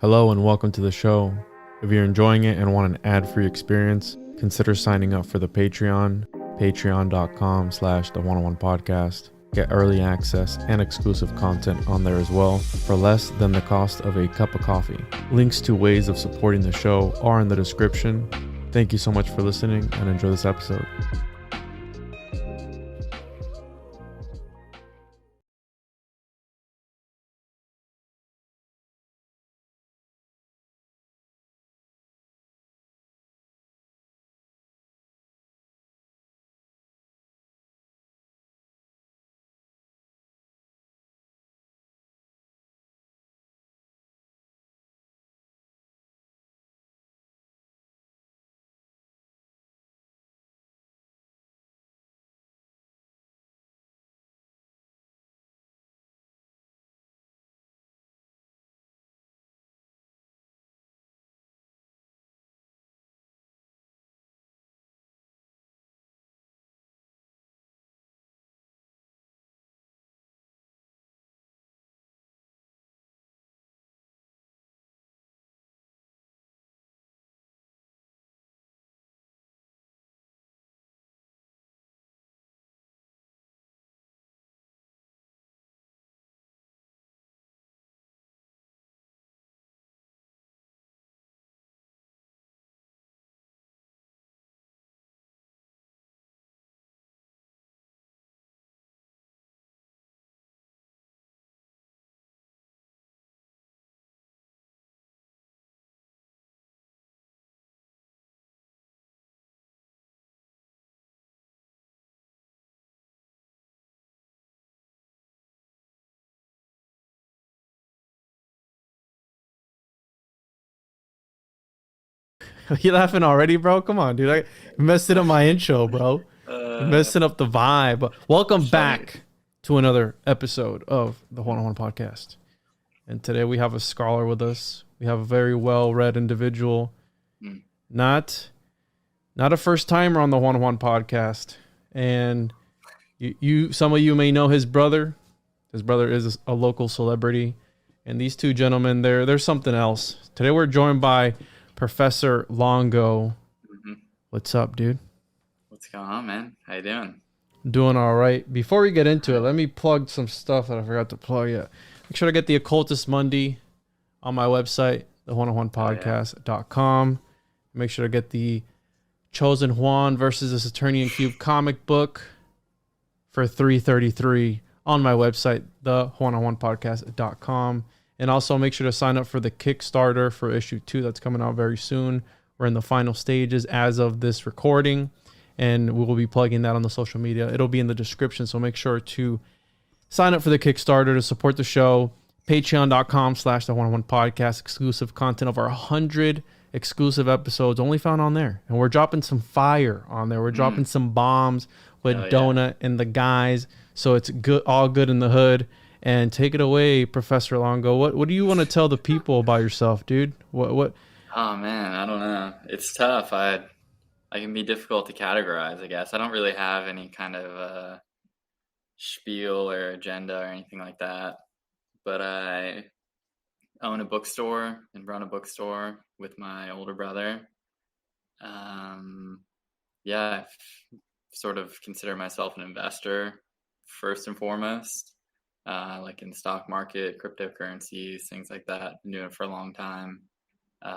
Hello and welcome to the show. If you're enjoying it and want an ad-free experience, consider signing up for the Patreon, patreon.com/the101podcast. Get early access and exclusive content on there as well for less than the cost of a cup of coffee. Links to ways of supporting the show are in the description. Thank you so much for listening and enjoy this episode. You laughing already, bro? Come on, dude. I messed up my intro, bro. Messing up the vibe. Welcome back to another episode of the One-on-One podcast. And today we have a scholar with us. We have a very well-read individual. Not a first timer on the One-on-One podcast. And you some of you may know his brother. His brother is a local celebrity. And these two gentlemen, they're something else. Today we're joined by Professor Longo. What's up, dude? What's going on, man? How you doing? Doing all right. Before we get into it, let me plug some stuff that I forgot to plug yet. Make sure to get the Occultist Monday on my website, the101podcast.com. Make sure to get the Chosen Juan versus the Saturnian Cube comic book for $3.33 on my website, the101podcast.com. And also make sure to sign up for the Kickstarter for issue 2 that's coming out very soon. We're in the final stages as of this recording, and we will be plugging that on the social media. It'll be in the description, so make sure to sign up for the Kickstarter to support the show. Patreon.com/the101podcast, exclusive content of our 100 exclusive episodes only found on there. And we're dropping some fire on there. We're dropping some bombs with Donut and the guys. So it's good, all good in the hood. And take it away, Professor Longo. What do you want to tell the people about yourself, dude? What? Oh man, I don't know. It's tough. I can be difficult to categorize, I guess. I don't really have any kind of spiel or agenda or anything like that. But I own a bookstore and run a bookstore with my older brother. I sort of consider myself an investor first and foremost. Like in the stock market, cryptocurrencies, things like that. Been doing it for a long time,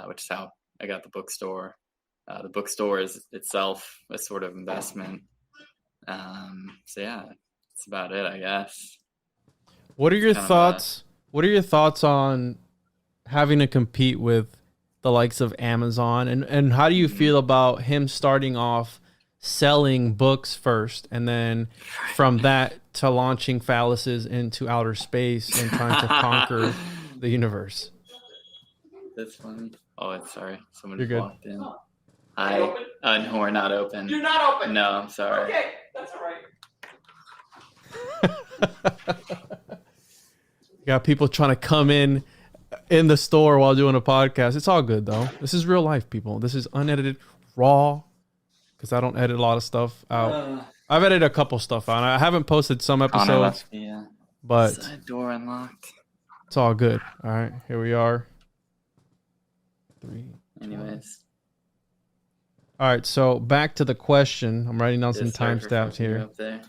which is how I got the bookstore. The bookstore is itself a sort of investment. That's about it, I guess. What are your thoughts? What are your thoughts on having to compete with the likes of Amazon? And how do you feel about him starting off selling books first, and then from that to launching phalluses into outer space and trying to conquer the universe? That's funny. Oh, sorry. Someone You're just good. walked in. Hi. No, we're not open. You're not open. No, I'm sorry. Okay, that's all right. You got people trying to come in the store while doing a podcast. It's all good though. This is real life, people. This is unedited, raw, because I don't edit a lot of stuff out. I've edited a couple stuff out. I haven't posted some episodes, but side door unlocked. it's all good. All right, here we are. 3. Anyways. All right, so back to the question. I'm writing down some timestamps here. Up there.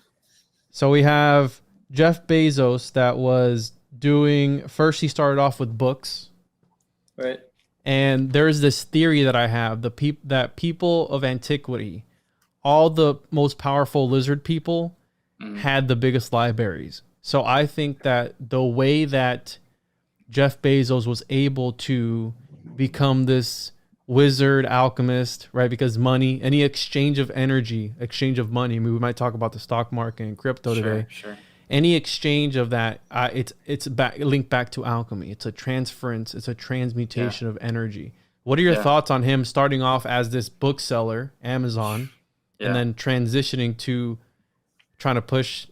So we have Jeff Bezos that was doing, first he started off with books. Right. And there's this theory that I have, that people of antiquity, all the most powerful lizard people had the biggest libraries. So I think that the way that Jeff Bezos was able to become this wizard alchemist, right? Because money, any exchange of energy, exchange of money. I mean, we might talk about the stock market and crypto today. Sure. Any exchange of that, it's linked back to alchemy. It's a transference. It's a transmutation of energy. What are your thoughts on him starting off as this bookseller, Amazon, and then transitioning to trying to push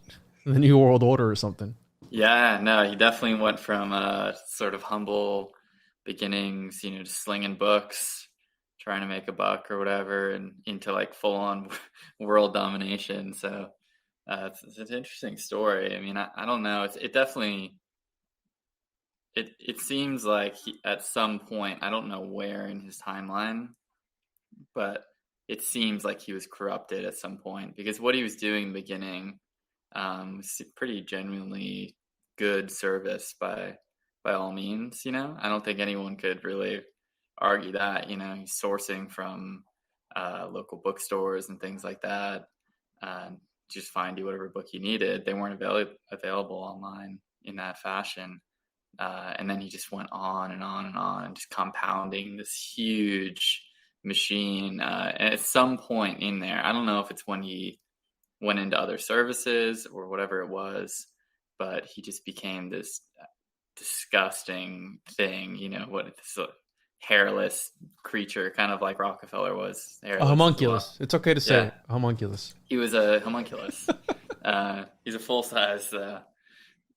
the New World Order or something? Yeah, no, he definitely went from sort of humble beginnings, just slinging books, trying to make a buck or whatever, and into like full on world domination. So it's an interesting story. I mean, I don't know. It definitely, it seems like at some point, I don't know where in his timeline, but it seems like he was corrupted at some point, because what he was doing in the beginning was pretty genuinely good service by all means. I don't think anyone could really argue that. He's sourcing from local bookstores and things like that. Just find you whatever book you needed. They weren't available online in that fashion. And then he just went on and on and on, just compounding this huge machine. And at some point in there, I don't know if it's when he went into other services or whatever it was, but he just became this disgusting thing, this hairless creature, kind of like Rockefeller was. A homunculus. It's okay to say homunculus. He was a homunculus. He's a full size,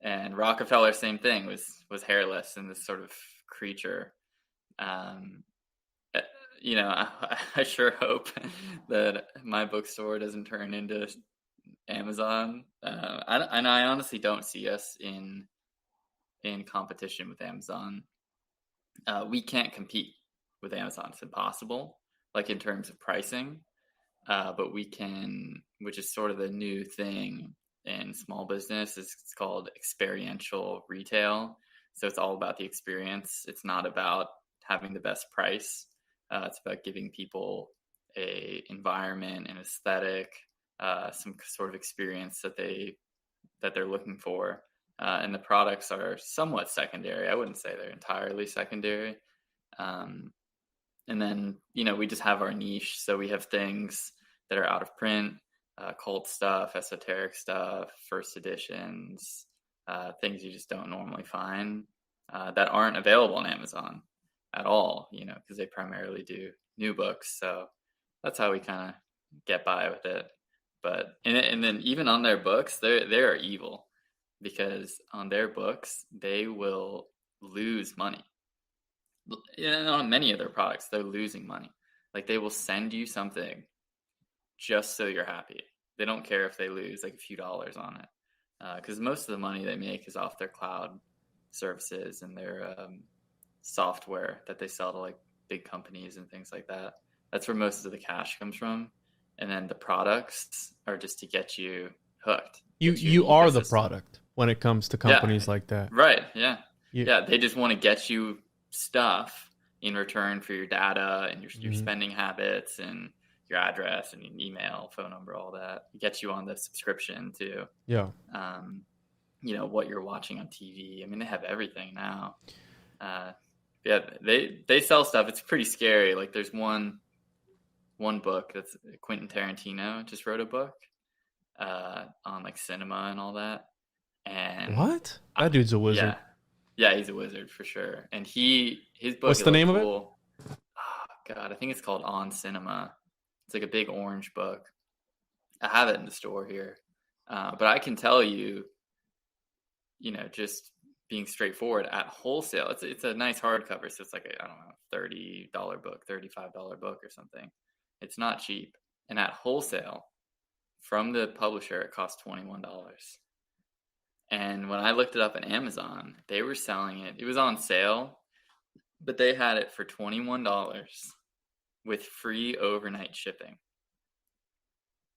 and Rockefeller, same thing, was hairless and this sort of creature. I sure hope that my bookstore doesn't turn into Amazon. And I honestly don't see us in competition with Amazon. We can't compete with Amazon. It's impossible, like in terms of pricing. But we can, which is sort of a new thing in small business. It's called experiential retail. So it's all about the experience. It's not about having the best price. It's about giving people a environment, an aesthetic, some sort of experience that they're looking for. And the products are somewhat secondary. I wouldn't say they're entirely secondary. And then, we just have our niche. So we have things that are out of print, cult stuff, esoteric stuff, first editions, things you just don't normally find, that aren't available on Amazon at all, because they primarily do new books. So that's how we kind of get by with it. But, and then even on their books, they are evil, because on their books, they will lose money. On many of their products, they're losing money. Like, they will send you something just so you're happy. They don't care if they lose like a few dollars on it, because most of the money they make is off their cloud services and their software that they sell to like big companies and things like that. That's where most of the cash comes from. And then the products are just to get you hooked. You are the product when it comes to companies like that. Right. Yeah. They just want to get you stuff in return for your data and your spending habits and your address and your email, phone number, all that. Get you on the subscription too. Yeah. What you're watching on TV. I mean, they have everything now. They sell stuff. It's pretty scary. Like, there's one book that's Quentin Tarantino just wrote a book on like cinema and all that. And what? That dude's a wizard. Yeah, he's a wizard for sure. And his book. What's the name of it? Oh, God, I think it's called On Cinema. It's like a big orange book. I have it in the store here, but I can tell you, just being straightforward, at wholesale, it's a nice hardcover, so it's like a, I don't know, $30 book, $35 book or something. It's not cheap. And at wholesale, from the publisher, it costs $21. And when I looked it up on Amazon, they were selling it. It was on sale, But they had it for $21 with free overnight shipping.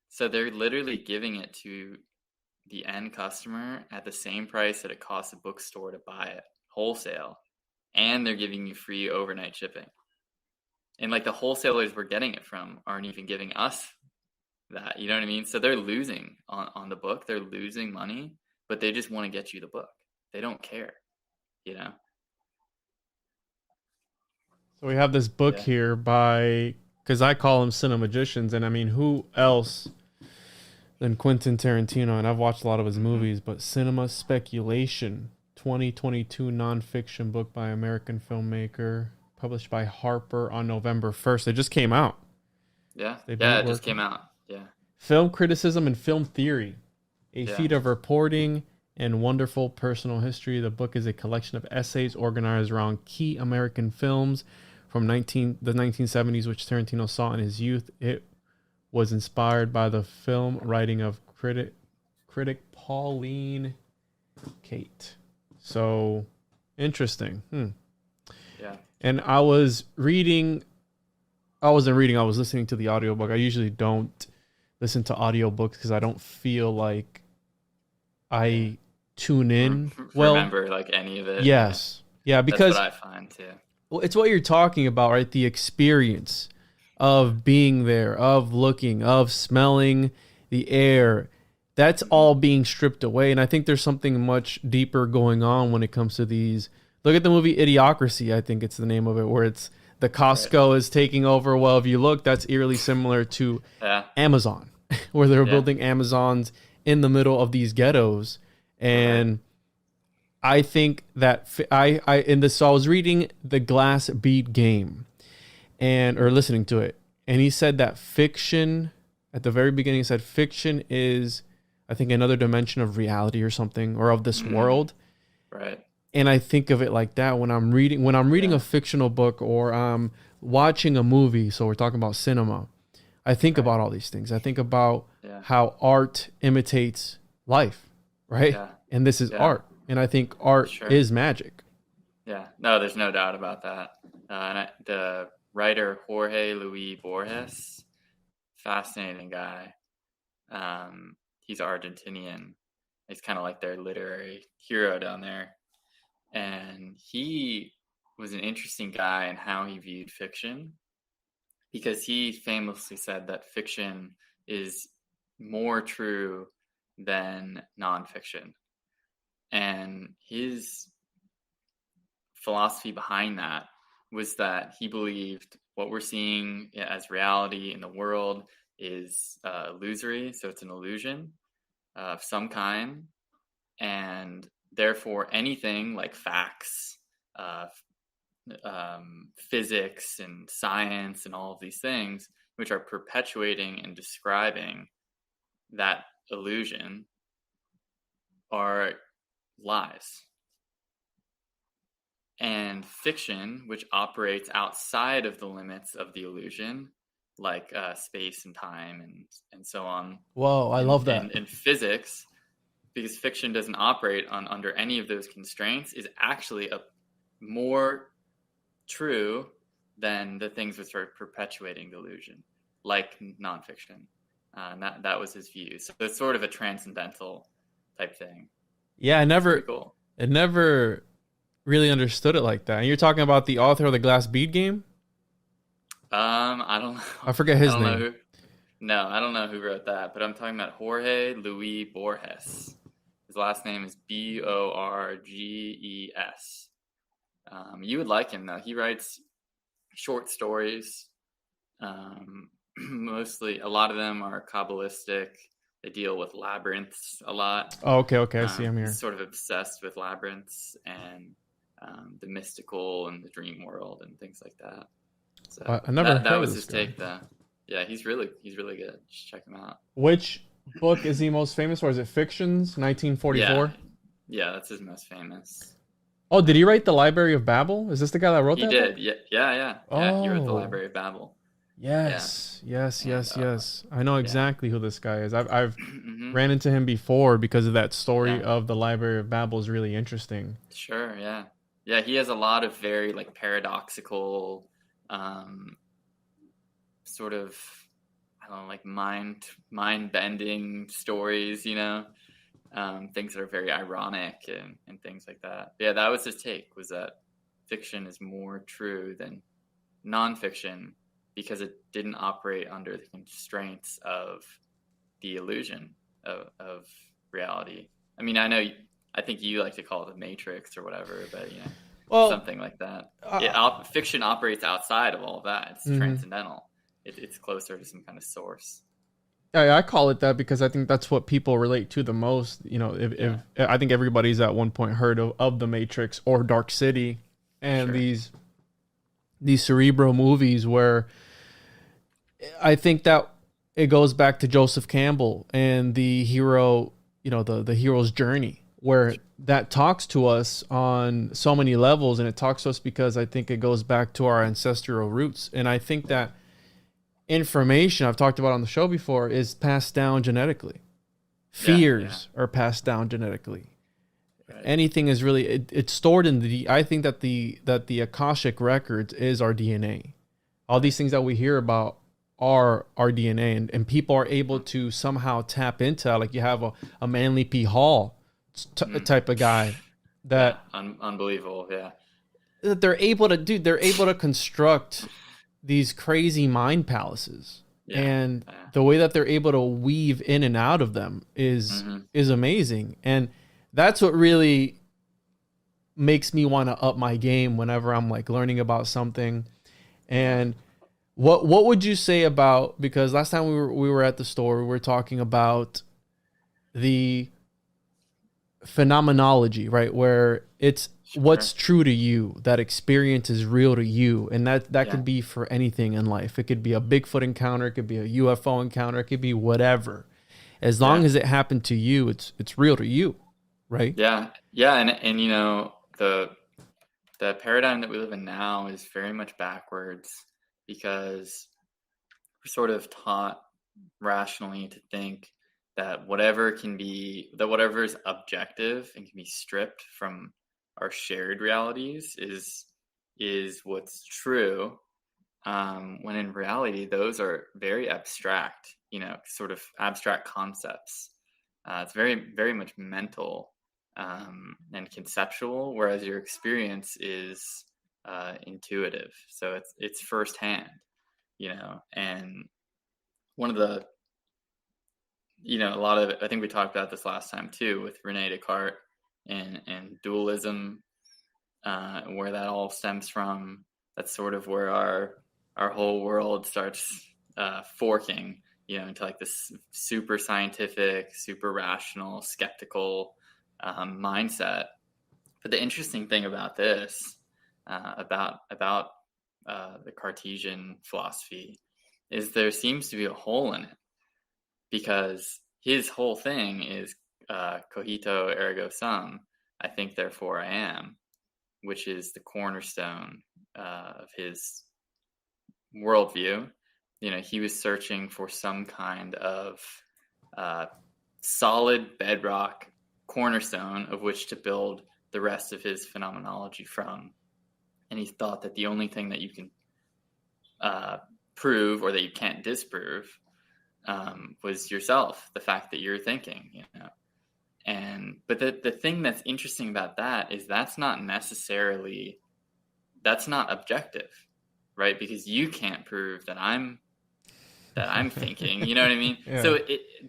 So they're literally giving it to the end customer at the same price that it costs a bookstore to buy it, wholesale. And they're giving you free overnight shipping. And like the wholesalers we're getting it from aren't even giving us that. You know what I mean? So they're losing on the book. They're losing money, but they just want to get you the book. They don't care, you know? So we have this book here by, because I call them cinemagicians, and I mean, who else than Quentin Tarantino? And I've watched a lot of his movies, but Cinema Speculation, 2022 nonfiction book by American filmmaker, published by Harper on November 1st. It just came out. Yeah, it just came out. Yeah. Film criticism and film theory, a feat of reporting and wonderful personal history. The book is a collection of essays organized around key American films from the 1970s, which Tarantino saw in his youth. It was inspired by the film writing of critic Pauline Kael. So interesting. Yeah. And I wasn't reading, I was listening to the audiobook. I usually don't listen to audiobooks because I don't feel like I tune in remember like any of it. Yes. Yeah, because that's what I find too. Well, it's what you're talking about, right? The experience of being there, of looking, of smelling the air. That's all being stripped away. And I think there's something much deeper going on when it comes to these. Look at the movie Idiocracy, I think it's the name of it, where it's the Costco is taking over. Well, if you look, that's eerily similar to Amazon, where they're building Amazons in the middle of these ghettos. And I think that so I was reading The Glass Bead Game or listening to it. And he said that fiction, at the very beginning, he said fiction is, I think, another dimension of reality or something, or of this world. Right. And I think of it like that when I'm reading a fictional book or I'm watching a movie. So we're talking about cinema. I think about all these things. I think about how art imitates life, right? Yeah. And this is art. And I think art is magic. Yeah, no, there's no doubt about that. The writer Jorge Luis Borges, fascinating guy. He's Argentinian. He's kind of like their literary hero down there. And he was an interesting guy in how he viewed fiction, because he famously said that fiction is more true than nonfiction. And his philosophy behind that was that he believed what we're seeing as reality in the world is illusory. So it's an illusion of some kind. And therefore, anything like facts, physics and science and all of these things, which are perpetuating and describing that illusion, are lies. And fiction, which operates outside of the limits of the illusion, like space and time and so on. Whoa, I love that. And physics, because fiction doesn't operate under any of those constraints, is actually more true than the things which are perpetuating the illusion, like nonfiction. And that was his view. So it's sort of a transcendental type thing. Yeah, I never really understood it like that. And you're talking about the author of The Glass Bead Game? I don't know. I forget his name. I don't know who wrote that, but I'm talking about Jorge Luis Borges. His last name is Borges. You would like him, though. He writes short stories. Mostly, a lot of them are Kabbalistic. They deal with labyrinths a lot. Oh, okay. I see him here. He's sort of obsessed with labyrinths and the mystical and the dream world and things like that. So I never that was his guy. take, though. Yeah, he's really good. Just check him out. Which book is he most famous for? Is it Fictions, 1944? Yeah, that's his most famous. Oh, did he write The Library of Babel? Is this the guy that wrote that? He did. book? Yeah. He wrote The Library of Babel. Yes. I know exactly who this guy is. I've ran into him before because of that story of The Library of Babel is really interesting. Sure, yeah. Yeah, he has a lot of very like paradoxical, sort of, I don't know, like mind bending stories, things that are very ironic and things like that. Yeah, that was his take, was that fiction is more true than nonfiction because it didn't operate under the constraints of the illusion of reality. I mean, I think you like to call it the Matrix or whatever, but Well, something like that. Fiction operates outside of all of that. It's transcendental. It's closer to some kind of source. I call it that because I think that's what people relate to the most. If I think everybody's at one point heard of the Matrix or Dark City, and these cerebral movies where I think that it goes back to Joseph Campbell and the hero, the hero's journey, where that talks to us on so many levels, and it talks to us because I think it goes back to our ancestral roots. And I think that information I've talked about on the show before is passed down genetically. Fears are passed down genetically. Right. Anything is really it's stored in I think that the Akashic records is our DNA. All these things that we hear about are our DNA, and people are able to somehow tap into, like you have a Manly P. Hall type of guy that unbelievable. Yeah. That they're able to construct these crazy mind palaces, and the way that they're able to weave in and out of them is amazing. And that's what really makes me want to up my game whenever I'm like learning about something. And what would you say about, because last time we were at the store, we were talking about the phenomenology, right? Where it's what's true to you, that experience is real to you. And that could be for anything in life. It could be a Bigfoot encounter, it could be a UFO encounter, it could be whatever. As long as it happened to you, it's real to you, right? Yeah. And the paradigm that we live in now is very much backwards, because we're sort of taught rationally to think that whatever is objective and can be stripped from our shared realities is what's true, when in reality those are very abstract, sort of abstract concepts. It's very, very much mental and conceptual, whereas your experience is intuitive. So it's firsthand, and one of the, a lot of, I think we talked about this last time too, with Rene Descartes and dualism, where that all stems from. That's sort of where our whole world starts forking, into like this super scientific, super rational, skeptical mindset. But the interesting thing about this, about the Cartesian philosophy, is there seems to be a hole in it, because his whole thing is cogito ergo sum, I think therefore I am, which is the cornerstone of his worldview. He was searching for some kind of solid bedrock cornerstone of which to build the rest of his phenomenology from. And he thought that the only thing that you can prove, or that you can't disprove, was yourself, the fact that you're thinking, but the thing that's interesting about that is that's not objective, right? Because you can't prove that I'm thinking, you know what I mean? Yeah. So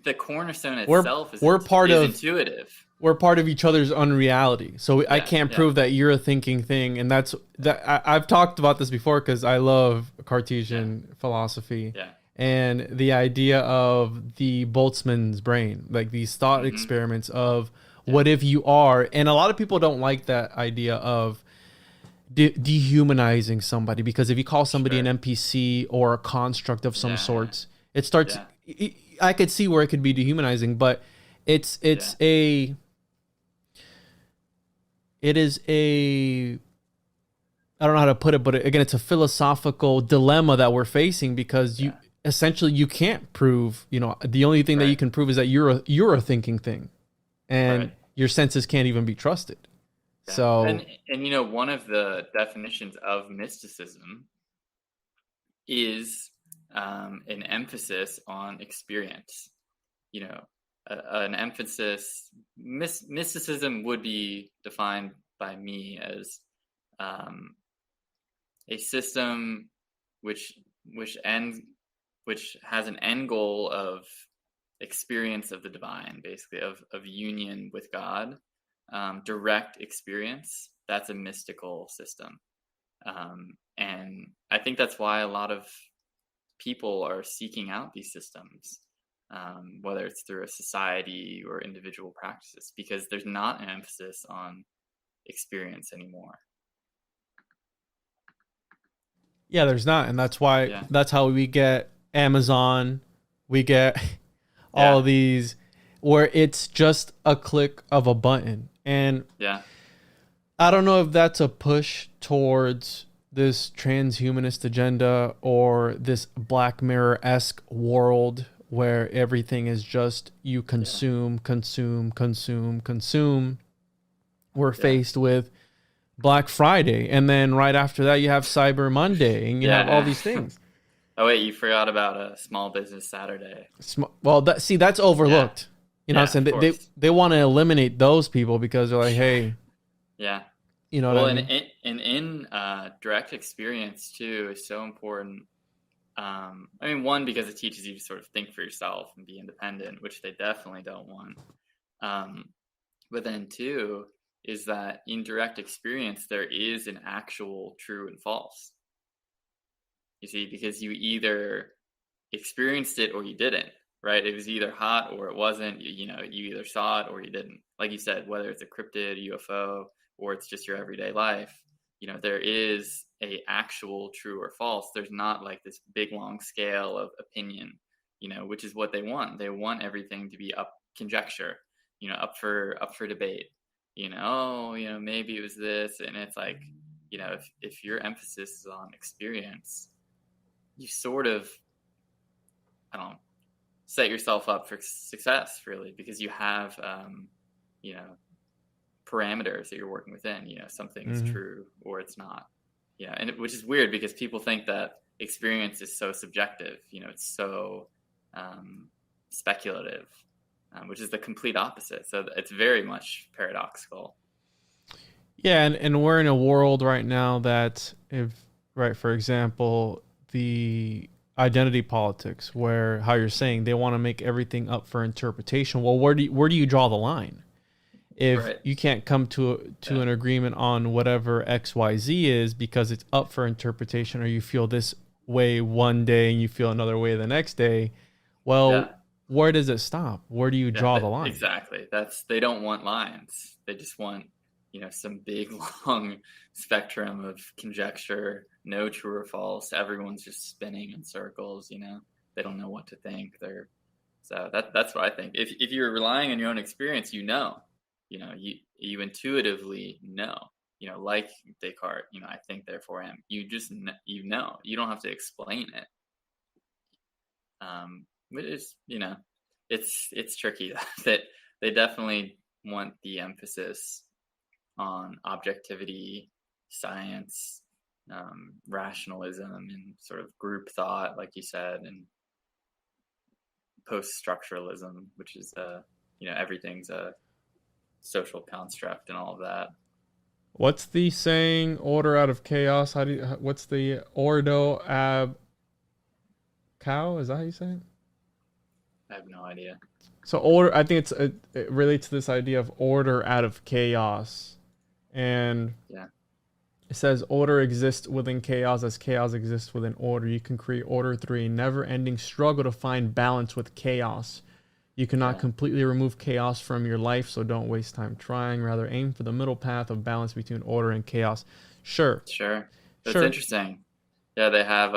the cornerstone itself is intuitive. We're part of each other's unreality. So I can't prove that you're a thinking thing. And that's that. I've talked about this before because I love Cartesian philosophy. Yeah. And the idea of the Boltzmann's brain, like these thought experiments of what if you are, and a lot of people don't like that idea of dehumanizing somebody, because if you call somebody an NPC or a construct of some sorts, it starts, I could see where it could be dehumanizing, but it is a, I don't know how to put it, but again, it's a philosophical dilemma that we're facing, because essentially you can't prove, the only thing that you can prove is that you're a thinking thing, and your senses can't even be trusted. So and one of the definitions of mysticism is an emphasis on experience. An emphasis. Mysticism would be defined by me as a system which has an end goal of experience of the divine, basically of union with God, direct experience. That's a mystical system, and I think that's why a lot of people are seeking out these systems, whether it's through a society or individual practices, because there's not an emphasis on experience anymore. Yeah, there's not, and that's why that's how we get Amazon, we get all these where it's just a click of a button. And I don't know if that's a push towards this transhumanist agenda or this Black Mirror-esque world where everything is just you consume. We're faced with Black Friday, and then right after that you have Cyber Monday, and you have all these things. Oh wait, you forgot about a Small Business Saturday. Well, that's overlooked. You know what I'm saying? They want to eliminate those people because they're like, hey, you know what I mean? And in direct experience too is so important. I mean, one, because it teaches you to sort of think for yourself and be independent, which they definitely don't want. But then two is that in direct experience, there is an actual true and false. You see, because you either experienced it or you didn't, right? It was either hot or it wasn't. You either saw it or you didn't. Like you said, whether it's a cryptid, UFO, or it's just your everyday life, there is a actual true or false. There's not like this big long scale of opinion, which is what they want. They want everything to be up conjecture, up for debate. Maybe it was this, and it's like, if your emphasis is on experience, you sort of, set yourself up for success, really, because you have, parameters that you're working within. Something is true or it's not. And which is weird because people think that experience is so subjective. It's so speculative, which is the complete opposite. So it's very much paradoxical. Yeah, and we're in a world right now that for example, the identity politics, where how you're saying they want to make everything up for interpretation. Well, where do you draw the line? If you can't come to an agreement on whatever XYZ is because it's up for interpretation, or you feel this way one day and you feel another way the next day, where does it stop? Where do you draw the line? Exactly. They don't want lines. They just want, some big long spectrum of conjecture, no true or false. Everyone's just spinning in circles, They don't know what to think. So that's what I think. If you're relying on your own experience, you you intuitively know, like Descartes, I think therefore am. You just you don't have to explain it. But it's tricky that they definitely want the emphasis on objectivity, science, rationalism, and sort of group thought, like you said, and post-structuralism, which is everything's a social construct and all of that. What's the saying? Order out of chaos. What's the ordo ab cow? Is that how you say it? I have no idea. So order, I think it relates to this idea of order out of chaos, and it says order exists within chaos as chaos exists within order. You can create order through a never-ending struggle to find balance with chaos. You cannot completely remove chaos from your life, so don't waste time trying. Rather, aim for the middle path of balance between order and chaos. Sure. That's interesting. Yeah, they have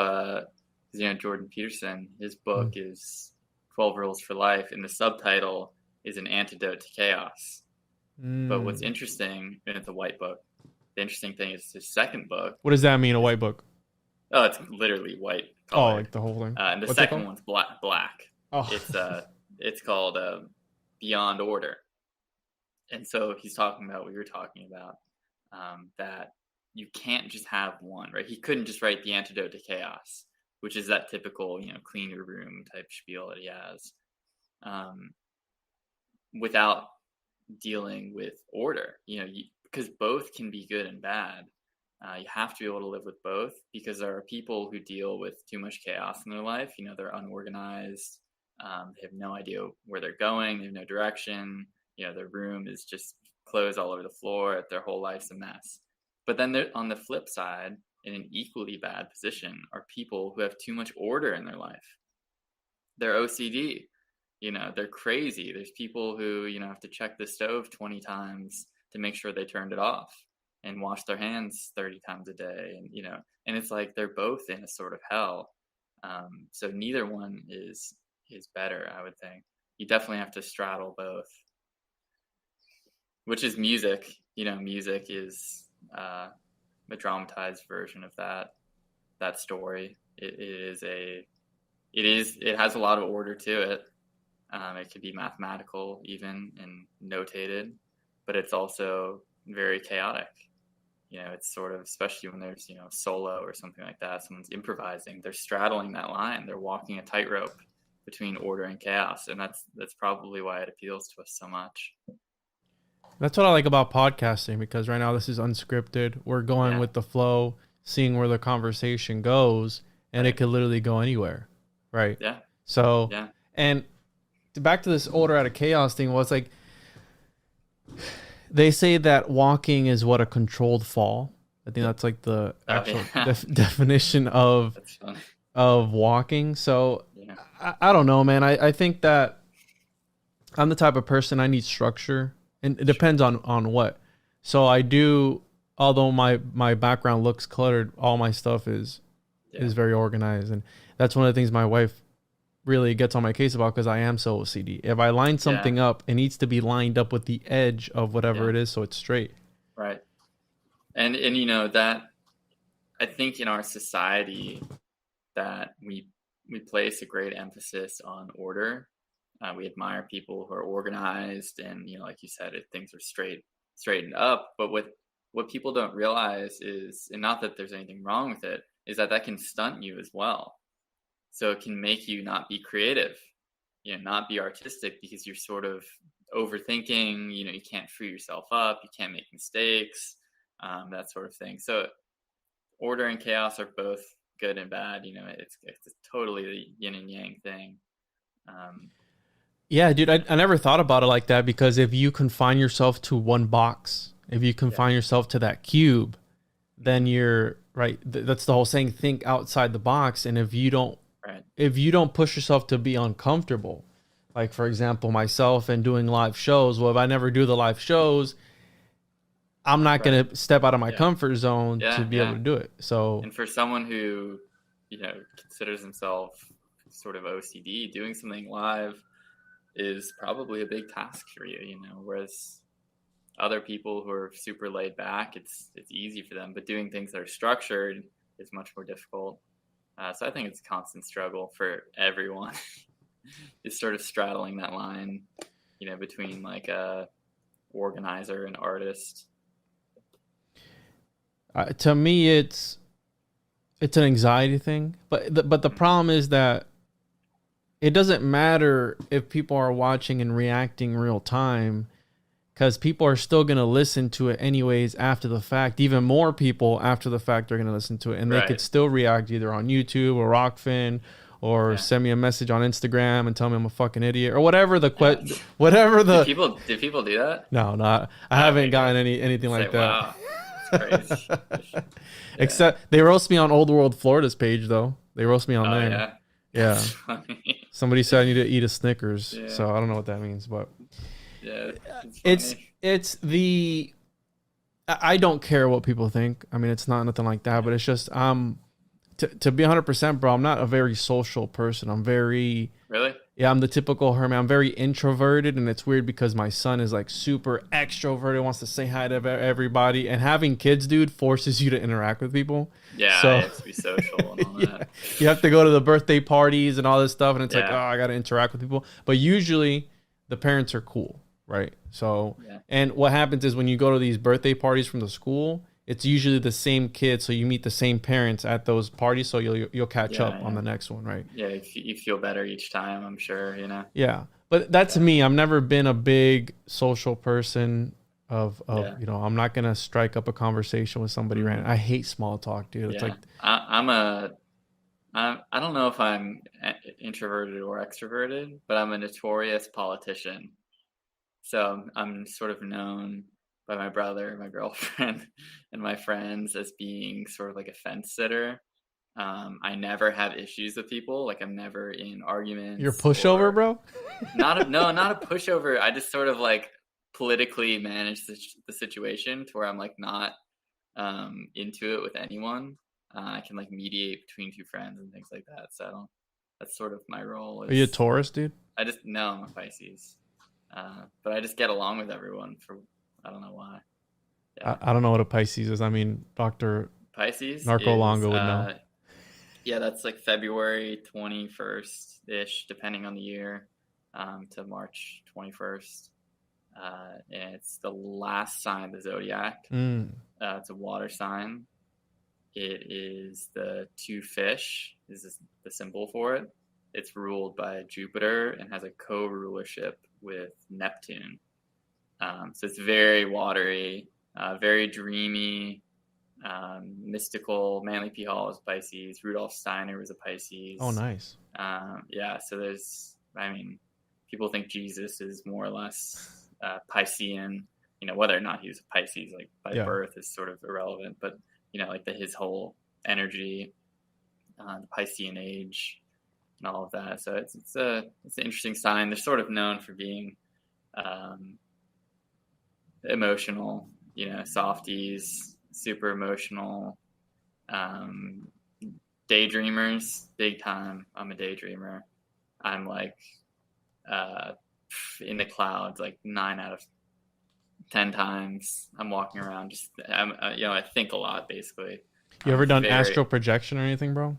Jordan Peterson. His book is 12 Rules for Life, and the subtitle is An Antidote to Chaos. But what's interesting, and it's a white book, the interesting thing is his second book. What does that mean, a white book? Oh, it's literally white color. Oh, like the whole thing. And the second one's black. Oh. It's called Beyond Order. And so he's talking about what you're talking about. that you can't just have one, right? He couldn't just write the antidote to chaos, which is that typical, clean your room type spiel that he has, without dealing with order, because both can be good and bad. You have to be able to live with both, because there are people who deal with too much chaos in their life. They're unorganized. They have no idea where they're going. They have no direction. Their room is just clothes all over the floor. Their whole life's a mess. But then on the flip side, in an equally bad position, are people who have too much order in their life. They're OCD. They're crazy. There's people who, have to check the stove 20 times to make sure they turned it off, and wash their hands 30 times a day. And it's like they're both in a sort of hell. So neither one is better, I would think. You definitely have to straddle both, which is music. Music is a dramatized version of that story. It has a lot of order to it. It could be mathematical even and notated, but it's also very chaotic. It's sort of, especially when there's, solo or something like that, someone's improvising, they're straddling that line. They're walking a tightrope between order and chaos. And that's probably why it appeals to us so much. That's what I like about podcasting, because right now this is unscripted. We're going with the flow, seeing where the conversation goes, and it could literally go anywhere. Right. Yeah. So, and back to this order out of chaos thing was like, they say that walking is what a controlled fall. I think that's like the actual definition of walking. So I don't know, man. I think that I'm the type of person, I need structure, and it depends on what. So I do, although my background looks cluttered, all my stuff is very organized. And that's one of the things my wife really gets on my case about, because I am so OCD. If I line something up, it needs to be lined up with the edge of whatever it is, so it's straight. Right. And that, I think in our society that we place a great emphasis on order. We admire people who are organized and, like you said, things are straightened up. But what people don't realize is, and not that there's anything wrong with it, is that can stunt you as well. So it can make you not be creative, not be artistic, because you're sort of overthinking, you can't free yourself up, you can't make mistakes, that sort of thing. So order and chaos are both good and bad. It's totally the yin and yang thing. Yeah, dude, I never thought about it like that, because if you confine yourself to one box, if you confine yourself to that cube, then you're right. That's the whole saying, think outside the box. And if you don't push yourself to be uncomfortable, like for example, myself and doing live shows. Well, if I never do the live shows, I'm not going to step out of my comfort zone to be able to do it. So, and for someone who, considers himself sort of OCD, doing something live is probably a big task for you, whereas other people who are super laid back, it's easy for them, but doing things that are structured is much more difficult. So I think it's a constant struggle for everyone. Is sort of straddling that line, between like a organizer and artist. To me, it's an anxiety thing, but the problem is that it doesn't matter if people are watching and reacting real time, because people are still going to listen to it anyways after the fact. Even more people after the fact are going to listen to it, and they could still react either on YouTube or Rockfin, or send me a message on Instagram and tell me I'm a fucking idiot, or whatever the whatever the. Did people do that? No, not. I haven't gotten anything like that. Wow, that's crazy. Except they roast me on Old World Florida's page, though. They roast me on there. Yeah. Somebody said I need to eat a Snickers, so I don't know what that means, but it's the. I don't care what people think. I mean, it's not nothing like that, but it's just to be 100%, bro. I'm not a very social person. I'm very I'm the typical hermit. I'm very introverted, and it's weird because my son is like super extroverted, wants to say hi to everybody, and having kids, dude, forces you to interact with people. Yeah, so, you have to be social and all that. You have to go to the birthday parties and all this stuff, and it's like, oh, I got to interact with people. But usually, the parents are cool, right? So, and what happens is when you go to these birthday parties from the school, it's usually the same kids, so you meet the same parents at those parties, so you'll catch up on the next one, right? Yeah, you feel better each time, I'm sure, you know. Yeah, but that's me. I've never been a big social person. You know, I'm not gonna strike up a conversation with somebody random. I hate small talk, dude. It's like I don't know if I'm introverted or extroverted, but I'm a notorious politician. So I'm sort of known by my brother, my girlfriend, and my friends as being sort of like a fence sitter. I never have issues with people. Like I'm never in arguments. You're a pushover, bro? Not a pushover. I just sort of like politically manage the situation to where I'm like not into it with anyone. I can like mediate between two friends and things like that. So that's sort of my role. Are you a Taurus, dude? No, I'm a Pisces. But I just get along with everyone I don't know why. Yeah. I don't know what a Pisces is. I mean, Dr. Pisces Narco Longo would know. Yeah, that's like February 21st-ish, depending on the year, to March 21st. And it's the last sign of the zodiac. It's a water sign. It is the two fish, is the symbol for it. It's ruled by Jupiter and has a co-rulership with Neptune. So it's very watery, very dreamy, mystical. Manly P. Hall is Pisces. Rudolf Steiner was a Pisces. Oh, nice. So people think Jesus is more or less Piscean. You know, whether or not he was a Pisces, like by birth, is sort of irrelevant. But you know, like his whole energy, the Piscean age, and all of that. So it's an interesting sign. They're sort of known for being emotional, you know, softies, super emotional, daydreamers, big time. I'm a daydreamer. I'm like in the clouds like 9 out of 10 times. I'm walking around I think a lot, basically. You ever done astral projection or anything, bro?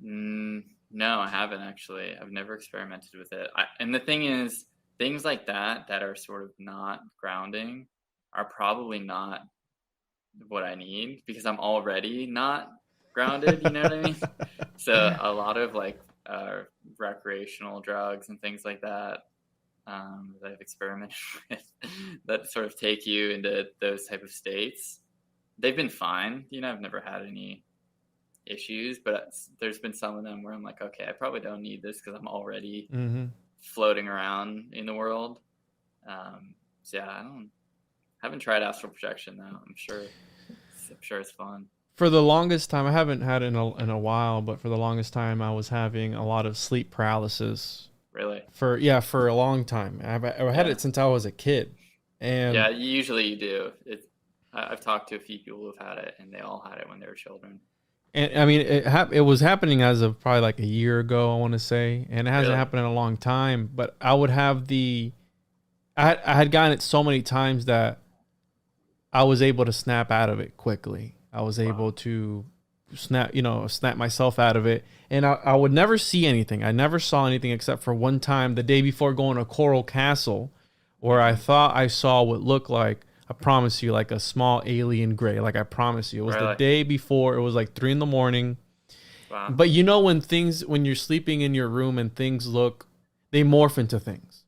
No, I haven't actually. I've never experimented with it. And the thing is, things like that are sort of not grounding are probably not what I need, because I'm already not grounded, you know what I mean? So a lot of like recreational drugs and things like that that I've experimented with that sort of take you into those type of states, they've been fine. You know, I've never had any issues, but there's been some of them where I'm like, okay, I probably don't need this because I'm already floating around in the world. So yeah, I haven't tried astral projection though. I'm sure it's fun. For the longest time, I haven't had it in a while, but for the longest time, I was having a lot of sleep paralysis. Really? For a long time. I've had it since I was a kid. And yeah, usually you do. I've talked to a few people who've had it, and they all had it when they were children. And I mean, it was happening as of probably like a year ago, I want to say, and it hasn't happened in a long time. But I would have I had gotten it so many times that I was able to snap out of it quickly. I was able to snap myself out of it, and I would never see anything. I never saw anything except for one time the day before going to Coral Castle, where I thought I saw what looked like, I promise you, like a small alien gray. Like I promise you, it was the day before. It was like 3 a.m. Wow. But you know when you're sleeping in your room and things they morph into things,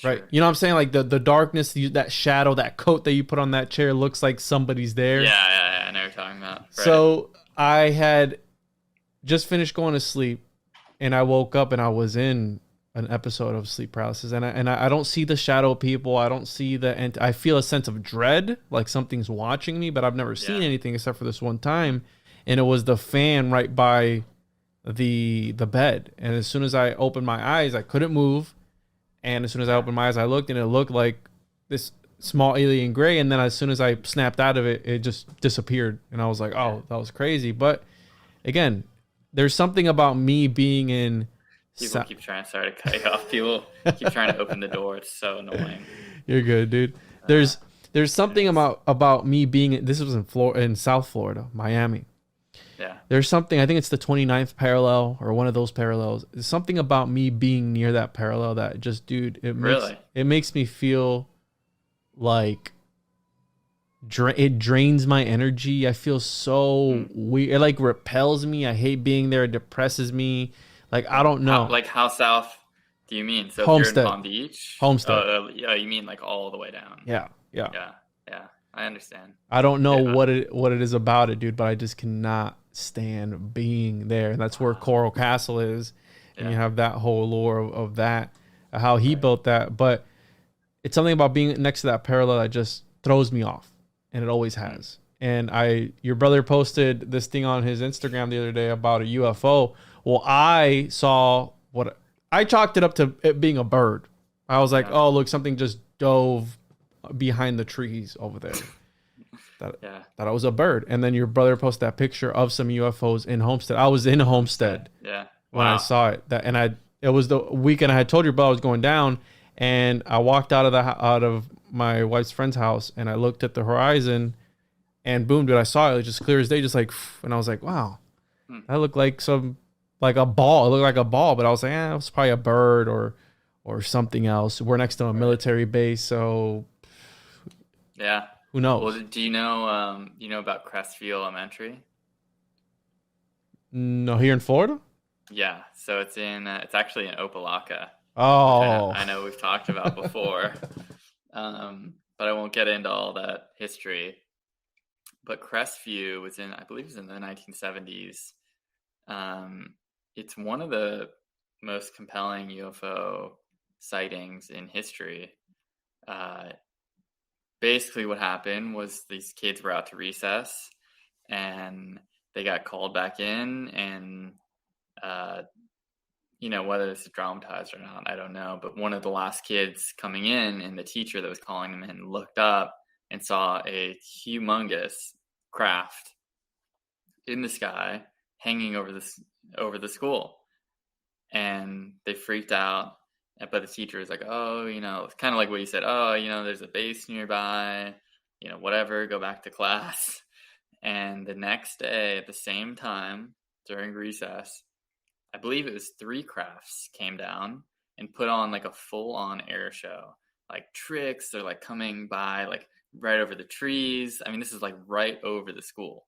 right? You know what I'm saying? Like the darkness, that shadow, that coat that you put on that chair looks like somebody's there. Yeah, I know what you're talking about. Right. So I had just finished going to sleep, and I woke up and I was in an episode of sleep paralysis, and I don't see the shadow people. I don't see and I feel a sense of dread, like something's watching me, but I've never seen anything except for this one time, and it was the fan right by the bed. And as soon as I opened my eyes, I couldn't move, and as soon as I opened my eyes, I looked, and it looked like this small alien gray, and then as soon as I snapped out of it, it just disappeared, and I was like, oh, that was crazy. But again, there's something about me being in people keep trying to cut you off. People keep trying to open the door. It's so annoying. You're good, dude. There's something about me being, this was in South Florida, Miami. Yeah. There's something, I think it's the 29th parallel or one of those parallels. There's something about me being near that parallel that just, dude, it makes me feel like it drains my energy. I feel so weird. It like repels me. I hate being there. It depresses me. Like, I don't know. How south do you mean? So Homestead. If you're in Palm Beach? Homestead. Yeah, you mean like all the way down? Yeah. I understand. I don't know what it is about it, dude, but I just cannot stand being there. And that's where Coral Castle is. And you have that whole lore of that, how he built that. But it's something about being next to that parallel that just throws me off. And it always has. And your brother posted this thing on his Instagram the other day about a UFO. Well, I saw I chalked it up to it being a bird. I was like, oh, look, something just dove behind the trees over there. That it was a bird. And then your brother posted that picture of some UFOs in Homestead. I was in Homestead when I saw it. It was the weekend I had told your brother I was going down, and I walked out of my wife's friend's house, and I looked at the horizon, and boom, dude, I saw it just clear as day, just like, and I was like, wow, that looked like a ball. It looked like a ball, but I was like, it was probably a bird or something else. We're next to a military base, so who knows? Well, do you know about Crestview Elementary? No, here in Florida? Yeah, so it's actually in Opelika. Oh, I know we've talked about before, but I won't get into all that history. But Crestview I believe it was in the 1970s. It's one of the most compelling UFO sightings in history. Basically what happened was these kids were out to recess, and they got called back in, and whether it's dramatized or not, I don't know, but one of the last kids coming in, and the teacher that was calling them in, looked up and saw a humongous craft in the sky hanging over the school, and they freaked out. But the teacher was like, oh, it's kind of like what you said. Oh, there's a base nearby, whatever, go back to class. And the next day at the same time during recess, I believe it was 3 crafts came down and put on like a full-on air show, like tricks. They're like coming by like right over the trees. I mean, this is like right over the school.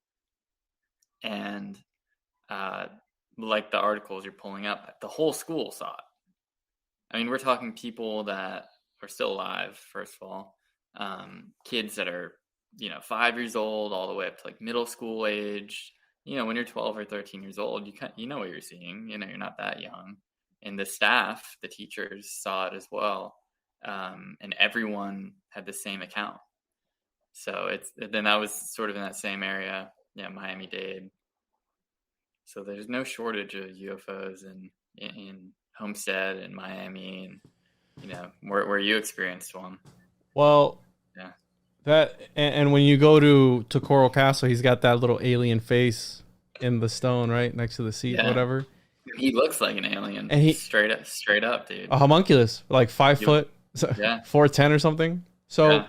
And like the articles you're pulling up, the whole school saw it. I mean, we're talking people that are still alive, first of all. Kids that are, 5 years old all the way up to like middle school age. When you're 12 or 13 years old, you know what you're seeing. You're not that young. And the staff, the teachers saw it as well. And everyone had the same account. So then that was sort of in that same area. Yeah, Miami-Dade. So there's no shortage of UFOs in Homestead and Miami, and where you experienced one. Well, that and when you go to Coral Castle, he's got that little alien face in the stone right next to the seat, whatever. He looks like an alien, and straight up, dude. A homunculus, like 5 foot, 4'10" or something. So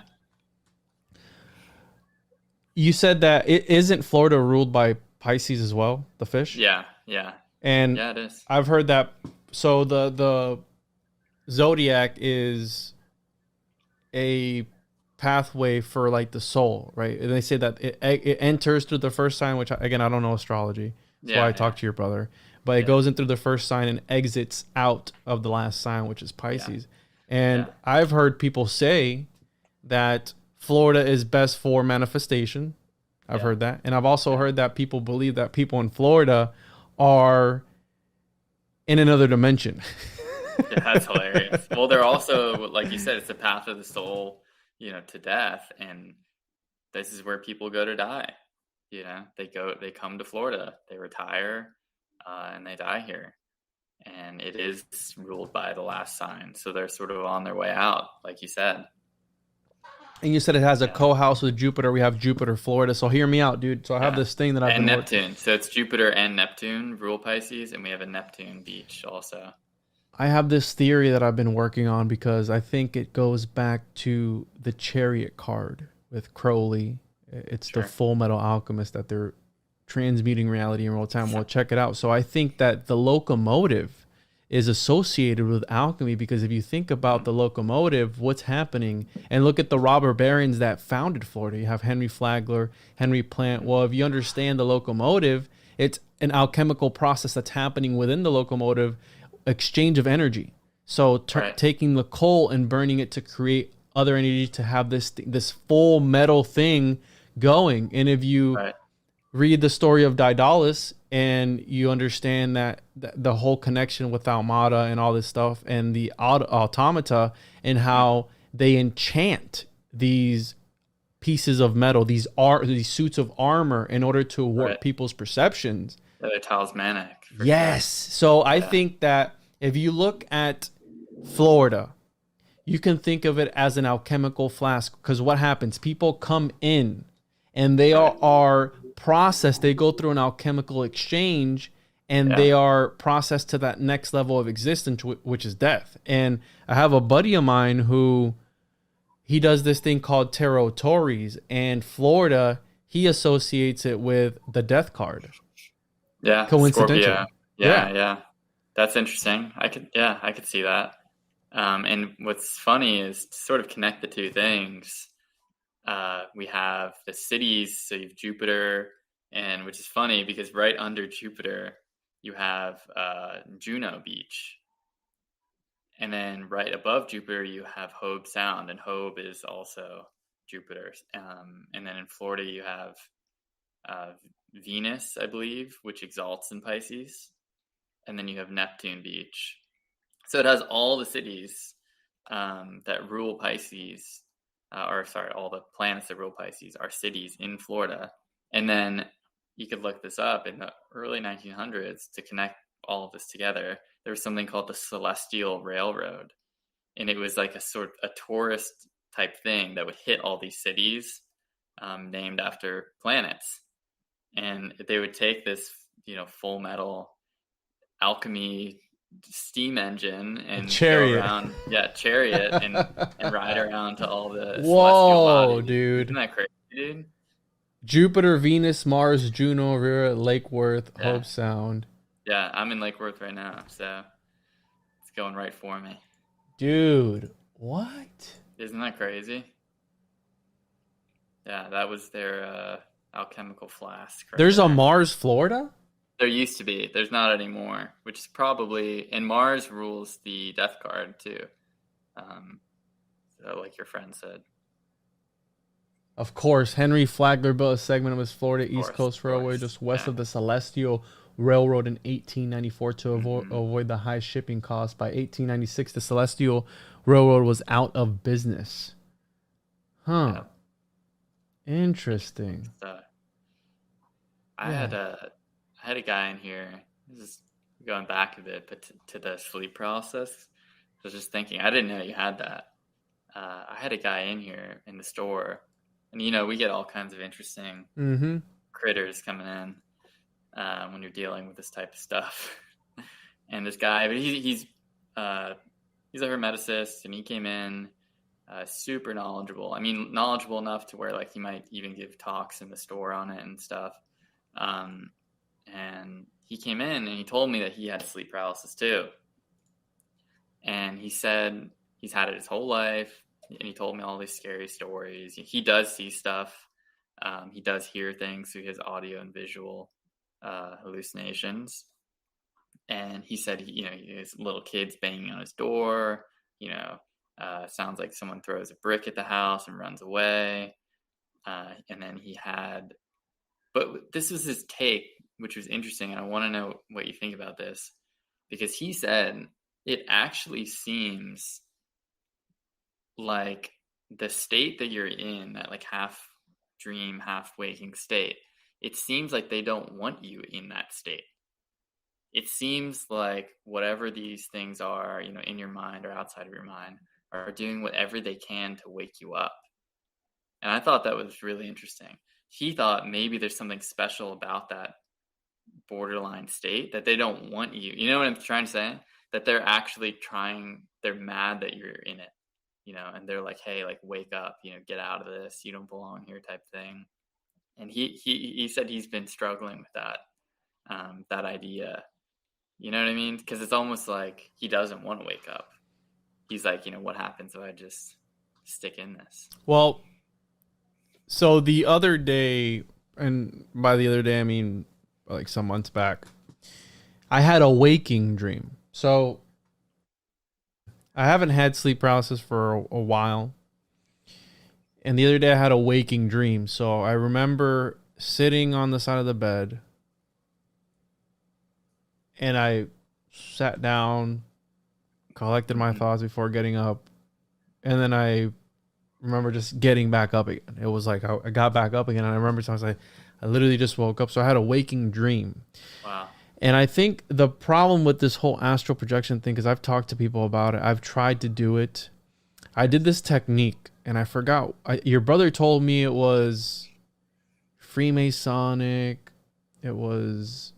you said that it isn't Florida ruled by Pisces as well, the fish? Yeah. And it is. I've heard that. So the zodiac is a pathway for like the soul, right? And they say that it enters through the first sign, which I don't know astrology. That's why I talked to your brother. But it goes in through the first sign and exits out of the last sign, which is Pisces. And I've heard people say that Florida is best for manifestation. I've heard that. And I've also heard that people believe that people in Florida are in another dimension. Yeah, that's hilarious. Well, they're also, like you said, it's the path of the soul, to death. And this is where people go to die. They come to Florida, they retire, and they die here. And it is ruled by the last sign. So they're sort of on their way out, like you said. And you said it has a co-house with Jupiter. We have Jupiter, Florida. So hear me out, dude. So I have this thing that I've been Neptune. So it's Jupiter and Neptune rule Pisces, and we have a Neptune beach also. I have this theory that I've been working on because I think it goes back to the Chariot card with Crowley. It's the Full Metal Alchemist that they're transmuting reality in real time. Well, check it out. So I think that the locomotive is associated with alchemy, because if you think about the locomotive, what's happening, and look at the robber barons that founded Florida. You have Henry Flagler, Henry Plant. Well, if you understand the locomotive, it's an alchemical process that's happening within the locomotive, exchange of energy. So taking the coal and burning it to create other energy to have this full metal thing going. And if you read the story of Daedalus and you understand that the whole connection with Almada and all this stuff and the automata and how they enchant these pieces of metal, these suits of armor in order to warp people's perceptions. They're talismanic. Yes. Sure. So I think that if you look at Florida, you can think of it as an alchemical flask, because what happens? People come in and they are processed. They go through an alchemical exchange and they are processed to that next level of existence, which is death. And I have a buddy of mine who he does this thing called Tarot Tories, and Florida, he associates it with the death card. Yeah. Coincidental. Scorpio. Yeah. That's interesting. I could see that. And what's funny is to sort of connect the two things. We have the cities, so you have Jupiter, and which is funny because right under Jupiter you have Juno Beach, and then right above Jupiter you have Hobe Sound, and Hobe is also Jupiter. And then in Florida you have Venus, I believe, which exalts in Pisces, and then you have Neptune Beach. So it has all the cities that rule Pisces, all the planets that rule Pisces are cities in Florida. And then you could look this up in the early 1900s to connect all of this together. There was something called the Celestial Railroad. And it was like a tourist type thing that would hit all these cities named after planets. And they would take this, full metal alchemy steam engine and chariot. Go around, chariot and ride around to all the celestial bodies. Dude. Isn't that crazy, dude? Jupiter, Venus, Mars, Juno, Rhea, Lake Worth, Hope Sound. Yeah, I'm in Lake Worth right now, so it's going right for me. Dude, what? Isn't that crazy? Yeah, that was their alchemical flask. There's a Mars, Florida? There used to be. There's not anymore, which is probably... And Mars rules the death card, too. So like your friend said. Of course, Henry Flagler built a segment of his Florida East Coast Railway just west of the Celestial Railroad in 1894 to avoid the high shipping costs. By 1896, the Celestial Railroad was out of business. Huh. Yeah. Interesting. I had a guy in here. This is going back a bit, but to the sleep paralysis. I was just thinking, I didn't know you had that. I had a guy in here in the store, and we get all kinds of interesting critters coming in when you're dealing with this type of stuff. And this guy, but he's a hermeticist, and he came in super knowledgeable. I mean, knowledgeable enough to where like he might even give talks in the store on it and stuff. And he came in and he told me that he had sleep paralysis too. And he said he's had it his whole life. And he told me all these scary stories. He does see stuff. He does hear things through his audio and visual hallucinations. And he said, his little kids banging on his door, sounds like someone throws a brick at the house and runs away. And then but this was his take, which was interesting. And I want to know what you think about this, because he said it actually seems like the state that you're in, that like half dream, half waking state, it seems like they don't want you in that state. It seems like whatever these things are, in your mind or outside of your mind, are doing whatever they can to wake you up. And I thought that was really interesting. He thought maybe there's something special about that borderline state, that they don't want you. You know what I'm trying to say? That they're actually they're mad that you're in it, and they're like, hey, like, wake up, get out of this. You don't belong here type thing. And he said he's been struggling with that idea. You know what I mean? Because it's almost like he doesn't want to wake up. He's like, what happens if I just stick in this? Well, so the other day, and by the other day I mean like some months back, I had a waking dream. So I haven't had sleep paralysis for a while. And the other day I had a waking dream. So I remember sitting on the side of the bed and I sat down, collected my thoughts before getting up. And then I remember just getting back up again. It was like I got back up again. And I remember I was like, I literally just woke up. So I had a waking dream. Wow. And I think the problem with this whole astral projection thing, because I've talked to people about it, I've tried to do it. I did this technique, and I forgot. Your brother told me it was Freemasonic. It was...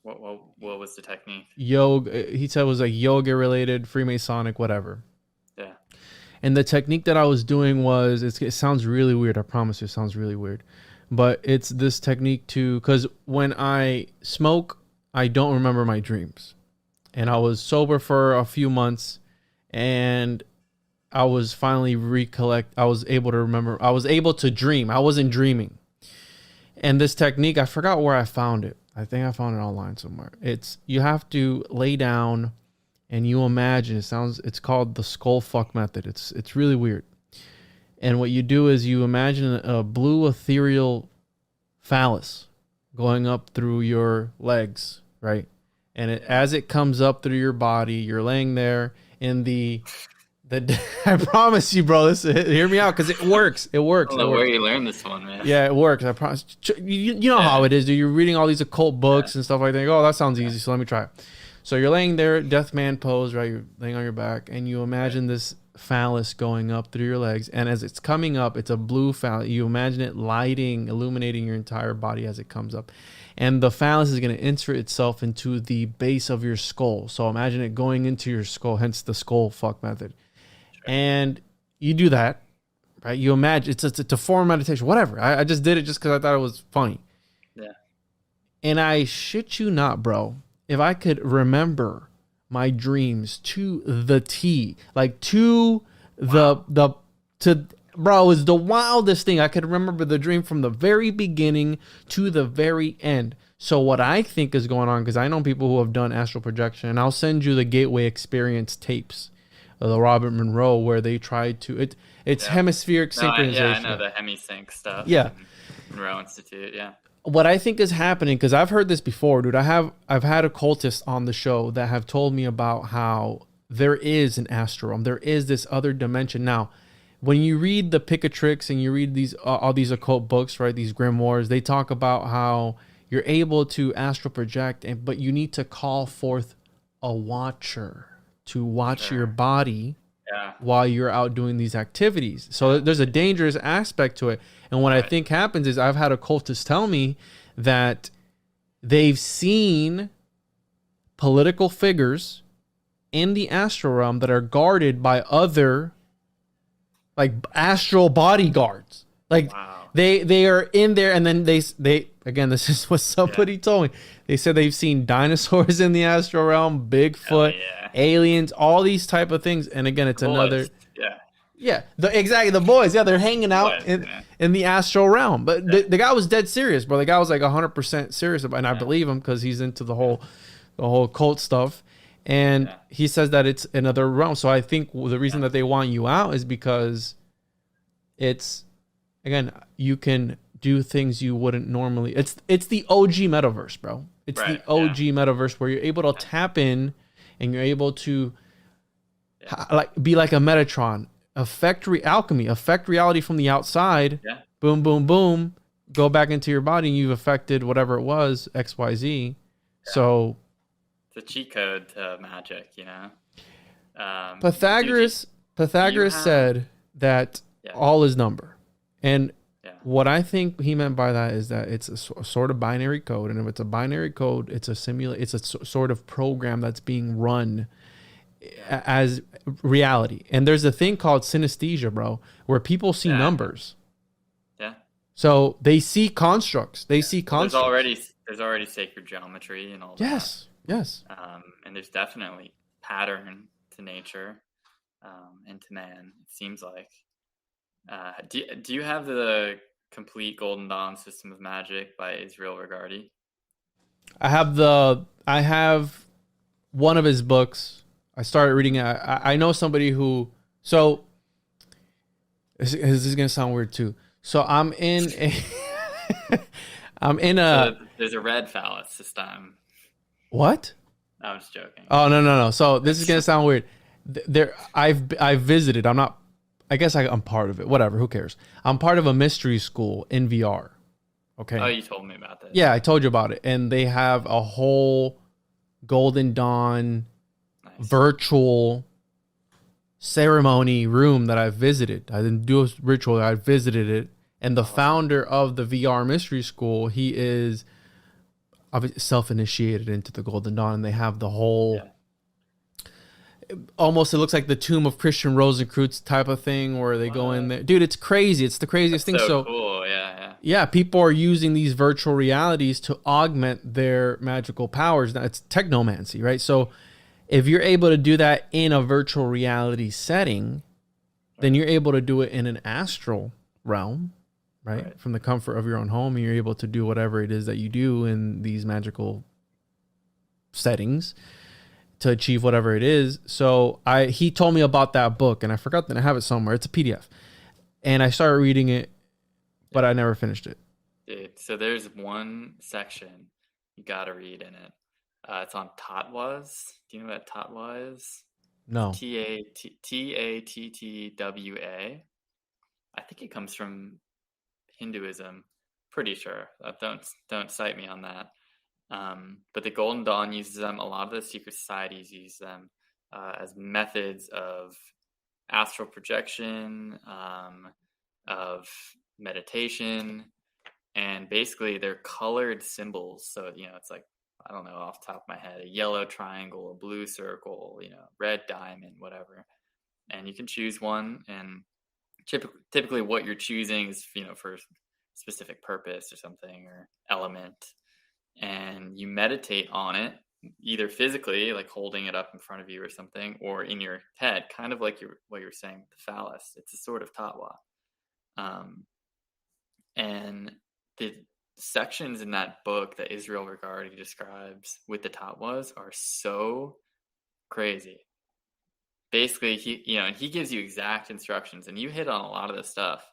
What was the technique? Yoga. He said it was like yoga-related, Freemasonic, whatever. Yeah. And the technique that I was doing was... It sounds really weird. I promise you it sounds really weird. But it's this technique to... Because when I smoke... I don't remember my dreams. And I was sober for a few months and I was finally I was able to remember. I was able to dream. I wasn't dreaming. And this technique, I forgot where I found it. I think I found it online somewhere. You have to lay down and you imagine. It's called the skull fuck method. It's really weird. And what you do is you imagine a blue ethereal phallus going up through your legs, right? And as it comes up through your body, you're laying there in the I promise you, bro, hear me out, because it works. It works. I don't know where you learned this one, man. Yeah, it works. I promise. You know how it is, dude. You're reading all these occult books and stuff like that. Oh, that sounds easy, so let me try it. So you're laying there, death man pose, right? You're laying on your back, and you imagine this phallus going up through your legs, and as it's coming up, it's a blue phallus. You imagine it lighting, illuminating your entire body as it comes up, and the phallus is going to insert itself into the base of your skull. So imagine it going into your skull, hence the skull fuck method. Sure. And you do that, right? You imagine it's a form of meditation, whatever. I just did it just because I thought it was funny. Yeah. And I shit you not, bro, if I could remember my dreams to the T, like to bro, it was the wildest thing. I could remember the dream from the very beginning to the very end. So what I think is going on, because I know people who have done astral projection, and I'll send you the Gateway Experience tapes, the Robert Monroe, where they tried to, it's hemispheric synchronization. Yeah, I know the hemisync stuff. Yeah. Monroe Institute, yeah. What I think is happening, because I've heard this before, dude. I've had occultists on the show that have told me about how there is an astral realm. There is this other dimension. Now, when you read the Picatrix and you read these all these occult books, right? These grimoires, they talk about how you're able to astral project, but you need to call forth a watcher to watch your body while you're out doing these activities. So there's a dangerous aspect to it. And what I think happens is I've had occultists tell me that they've seen political figures in the astral realm that are guarded by other like astral bodyguards. Like they are in there, and then they again, this is what somebody told me. They said they've seen dinosaurs in the astral realm, Bigfoot, aliens, all these type of things. And again, it's another exactly the boys. Yeah, they're hanging out in the astral realm. But the guy was dead serious, bro. The guy was like 100% serious about it, and I believe him because he's into the whole cult stuff. And he says that it's another realm. So I think the reason that they want you out is because it's, again, you can do things you wouldn't normally. It's the OG metaverse, bro. It's the OG metaverse where you're able to tap in and you're able to be like a Metatron, affect reality from the outside. Yeah. Boom, boom, boom. Go back into your body and you've affected whatever it was, XYZ. Yeah. So it's a cheat code to magic, you know. Pythagoras said that all is number, and what I think he meant by that is that it's a sort of binary code, and if it's a binary code, it's a sort of program that's being run as reality. And there's a thing called synesthesia, bro, where people see numbers. Yeah. So they see constructs. There's already sacred geometry and all that. Yes. Yes. And there's definitely pattern to nature and to man, it seems like. Do you have the complete Golden Dawn System of Magic by Israel Regardie? I have one of his books. I started reading it. I know somebody who, so this is going to sound weird too. So I'm in a, So there's a red phallus this time. what? I was joking. Oh, no. So this is going to sound weird. I've visited, I guess I'm part of it. Whatever. Who cares? I'm part of a mystery school in VR. Okay. Oh, you told me about this. Yeah, I told you about it. And they have a whole Golden Dawn virtual ceremony room that I visited. I didn't do a ritual. I visited it. And the founder of the VR mystery school, he is self-initiated into the Golden Dawn. And they have the whole... Yeah. Almost, it looks like the tomb of Christian Rosencreutz type of thing where they go in there. Dude, it's crazy. It's the craziest thing. So cool. Yeah. Yeah, people are using these virtual realities to augment their magical powers. Now, it's technomancy, right? So if you're able to do that in a virtual reality setting, then you're able to do it in an astral realm, right? From the comfort of your own home, and you're able to do whatever it is that you do in these magical settings to achieve whatever it is. So he told me about that book, and I forgot that I have it somewhere. It's a PDF. And I started reading it, but I never finished it. Dude, so there's one section you got to read in it. It's on Tawas. Do you know what Tawa is? No. Tattwa. I think it comes from Hinduism. Pretty sure. Don't cite me on that. But the Golden Dawn uses them. A lot of the secret societies use them as methods of astral projection, of meditation, and basically they're colored symbols. So, it's like, I don't know, off the top of my head, a yellow triangle, a blue circle, red diamond, whatever. And you can choose one, and typically what you're choosing is, for a specific purpose or something, or element. And you meditate on it, either physically, like holding it up in front of you or something, or in your head, kind of like what you were saying with the phallus. It's a sort of Tawa. And the sections in that book that Israel Regardie describes with the Tawas are so crazy. Basically, he gives you exact instructions, and you hit on a lot of this stuff.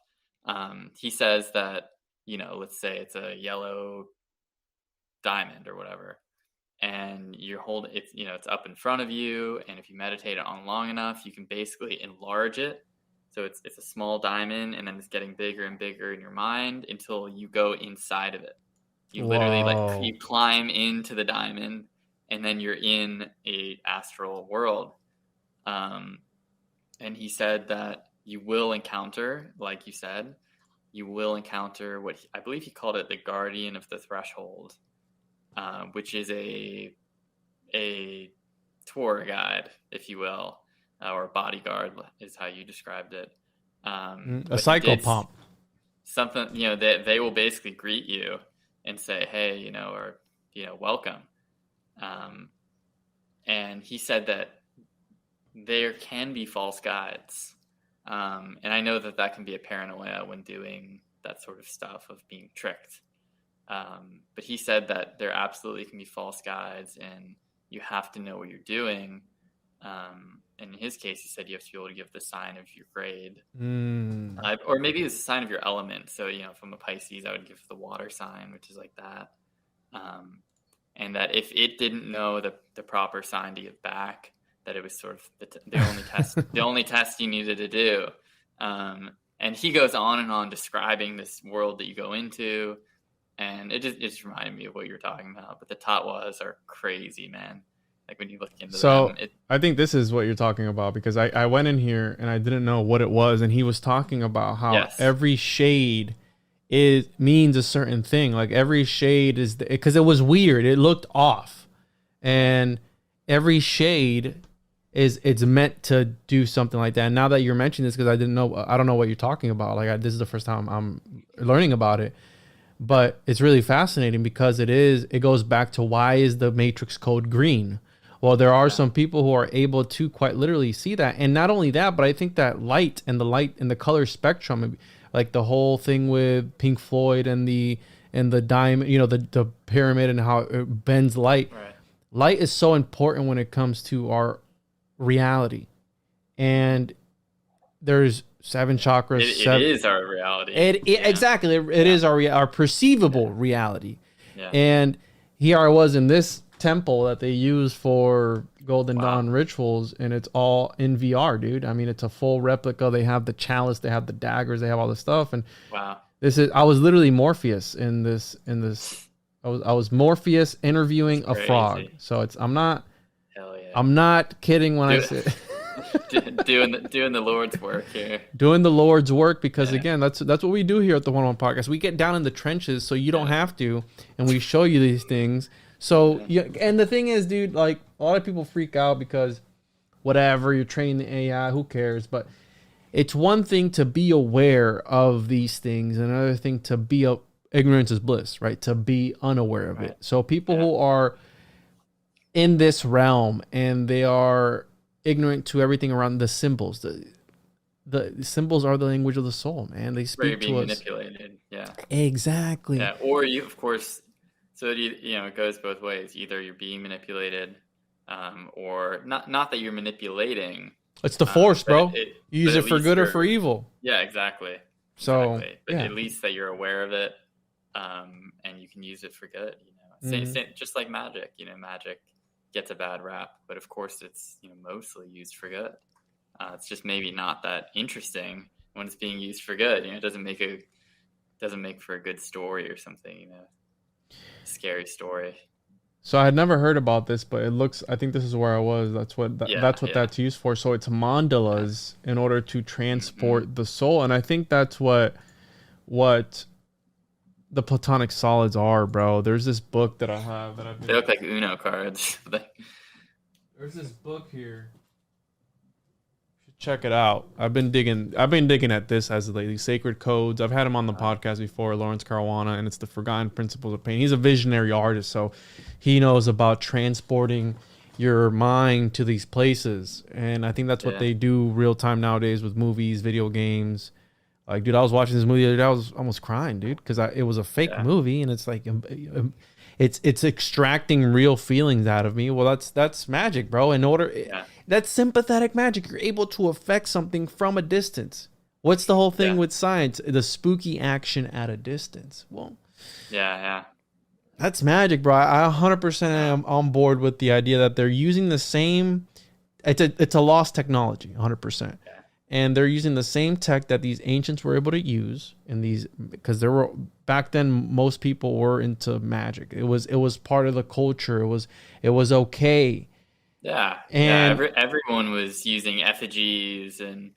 He says that, let's say it's a yellow diamond or whatever, and you're holding it, it's up in front of you, and if you meditate on long enough, you can basically enlarge it. So it's a small diamond, and then it's getting bigger and bigger in your mind until you go inside of it. You literally you climb into the diamond, and then you're in a astral world. And he said that you will encounter, like you said, what I believe he called it the guardian of the threshold, which is a tour guide, if you will. Or bodyguard is how you described it. A psychopomp. Something, they will basically greet you and say, hey, welcome. And he said that there can be false guides. And I know that can be a paranoia when doing that sort of stuff of being tricked. But he said that there absolutely can be false guides, and you have to know what you're doing. In his case, he said you have to be able to give the sign of your grade. Or maybe it's a sign of your element. So, if I'm a Pisces, I would give the water sign, which is like that. And that if it didn't know the proper sign to give back, that it was sort of the only test you needed to do. And he goes on and on describing this world that you go into. And it just reminded me of what you were talking about. But the Tawas are crazy, man. Like when you look into them. I think this is what you're talking about, because I went in here and I didn't know what it was, and he was talking about how every shade means a certain thing. Like every shade is because it was weird. It looked off, and every shade it's meant to do something like that. And now that you're mentioning this, because I don't know what you're talking about. Like this is the first time I'm learning about it. But it's really fascinating because it goes back to why is the matrix code green? Well, there are some people who are able to quite literally see that. And not only that, but I think that light and the color spectrum, like the whole thing with Pink Floyd and the diamond, the pyramid and how it bends light. Right. Light is so important when it comes to our reality. And there's 7 chakras. It is our reality. Exactly. It is our perceivable reality. Yeah. And here I was in this temple that they use for Golden Dawn rituals, and it's all in VR, dude. I mean, it's a full replica. They have the chalice, they have the daggers, they have all the stuff. And I was literally Morpheus in this. I was Morpheus interviewing a frog. So I'm not kidding when I say doing the Lord's work here. Doing the Lord's work, because again, that's what we do here at the One-on-One Podcast. We get down in the trenches so you don't have to, and we show you these things. So and the thing is, dude, like a lot of people freak out because whatever, you're training the AI, who cares? But it's one thing to be aware of these things, and another thing to be ignorance is bliss, right? To be unaware of it. So people who are in this realm and they are ignorant to everything around the symbols. The symbols are the language of the soul, man. They speak to us. Manipulated. Yeah. Exactly. Yeah. Or you, of course. So it goes both ways. Either you're being manipulated, or not that you're manipulating. It's the force, bro. You use it for good or for evil. Yeah, exactly. So, but at least that you're aware of it, and you can use it for good. Just like magic. Magic gets a bad rap, but of course it's mostly used for good. It's just maybe not that interesting when it's being used for good. It doesn't make for a good story or something. Scary story. So I had never heard about this, but I think this is where I was. That's what that's used for. So it's mandalas in order to transport the soul, and I think that's what the platonic solids are, bro. There's this book that I have that they look like Uno cards. There's this book here. Check it out. I've been digging at this as of lately. Sacred Codes. I've had him on the podcast before, Lawrence Caruana, and it's the Forgotten Principles of Pain. He's a visionary artist, so he knows about transporting your mind to these places. And I think that's what they do real time nowadays with movies, video games. Like, dude, I was watching this movie the other day. I was almost crying, dude, because it was a fake movie, and it's like it's extracting real feelings out of me. Well, that's magic, bro. That's sympathetic magic. You're able to affect something from a distance. What's the whole thing with science? The spooky action at a distance. Well, that's magic, bro. I 100% am on board with the idea that they're using the same. It's a lost technology, 100%. And they're using the same tech that these ancients were able to use in these, because there were back then most people were into magic. It was part of the culture. It was okay. Yeah, and everyone was using effigies and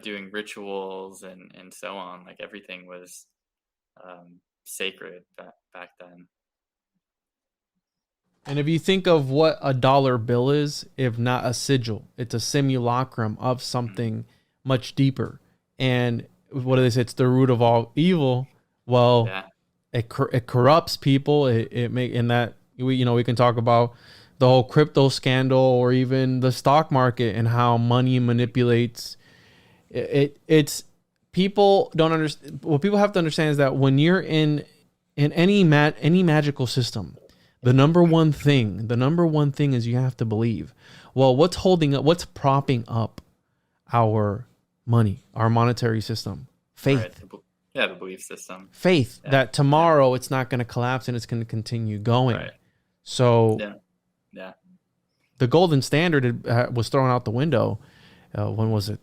doing rituals and so on. Like everything was sacred back then. And if you think of what a dollar bill is, if not a sigil, it's a simulacrum of something much deeper. And what do they say? It's the root of all evil. Well, it corrupts people. We can talk about the whole crypto scandal or even the stock market and how money manipulates. It's people don't understand. What people have to understand is that when you're in any magical system, the number one thing is you have to believe. Well, what's propping up our money, our monetary system? Faith. Right. The belief system. Faith that tomorrow it's not going to collapse and it's going to continue going. Right. So the golden standard was thrown out the window. When was it?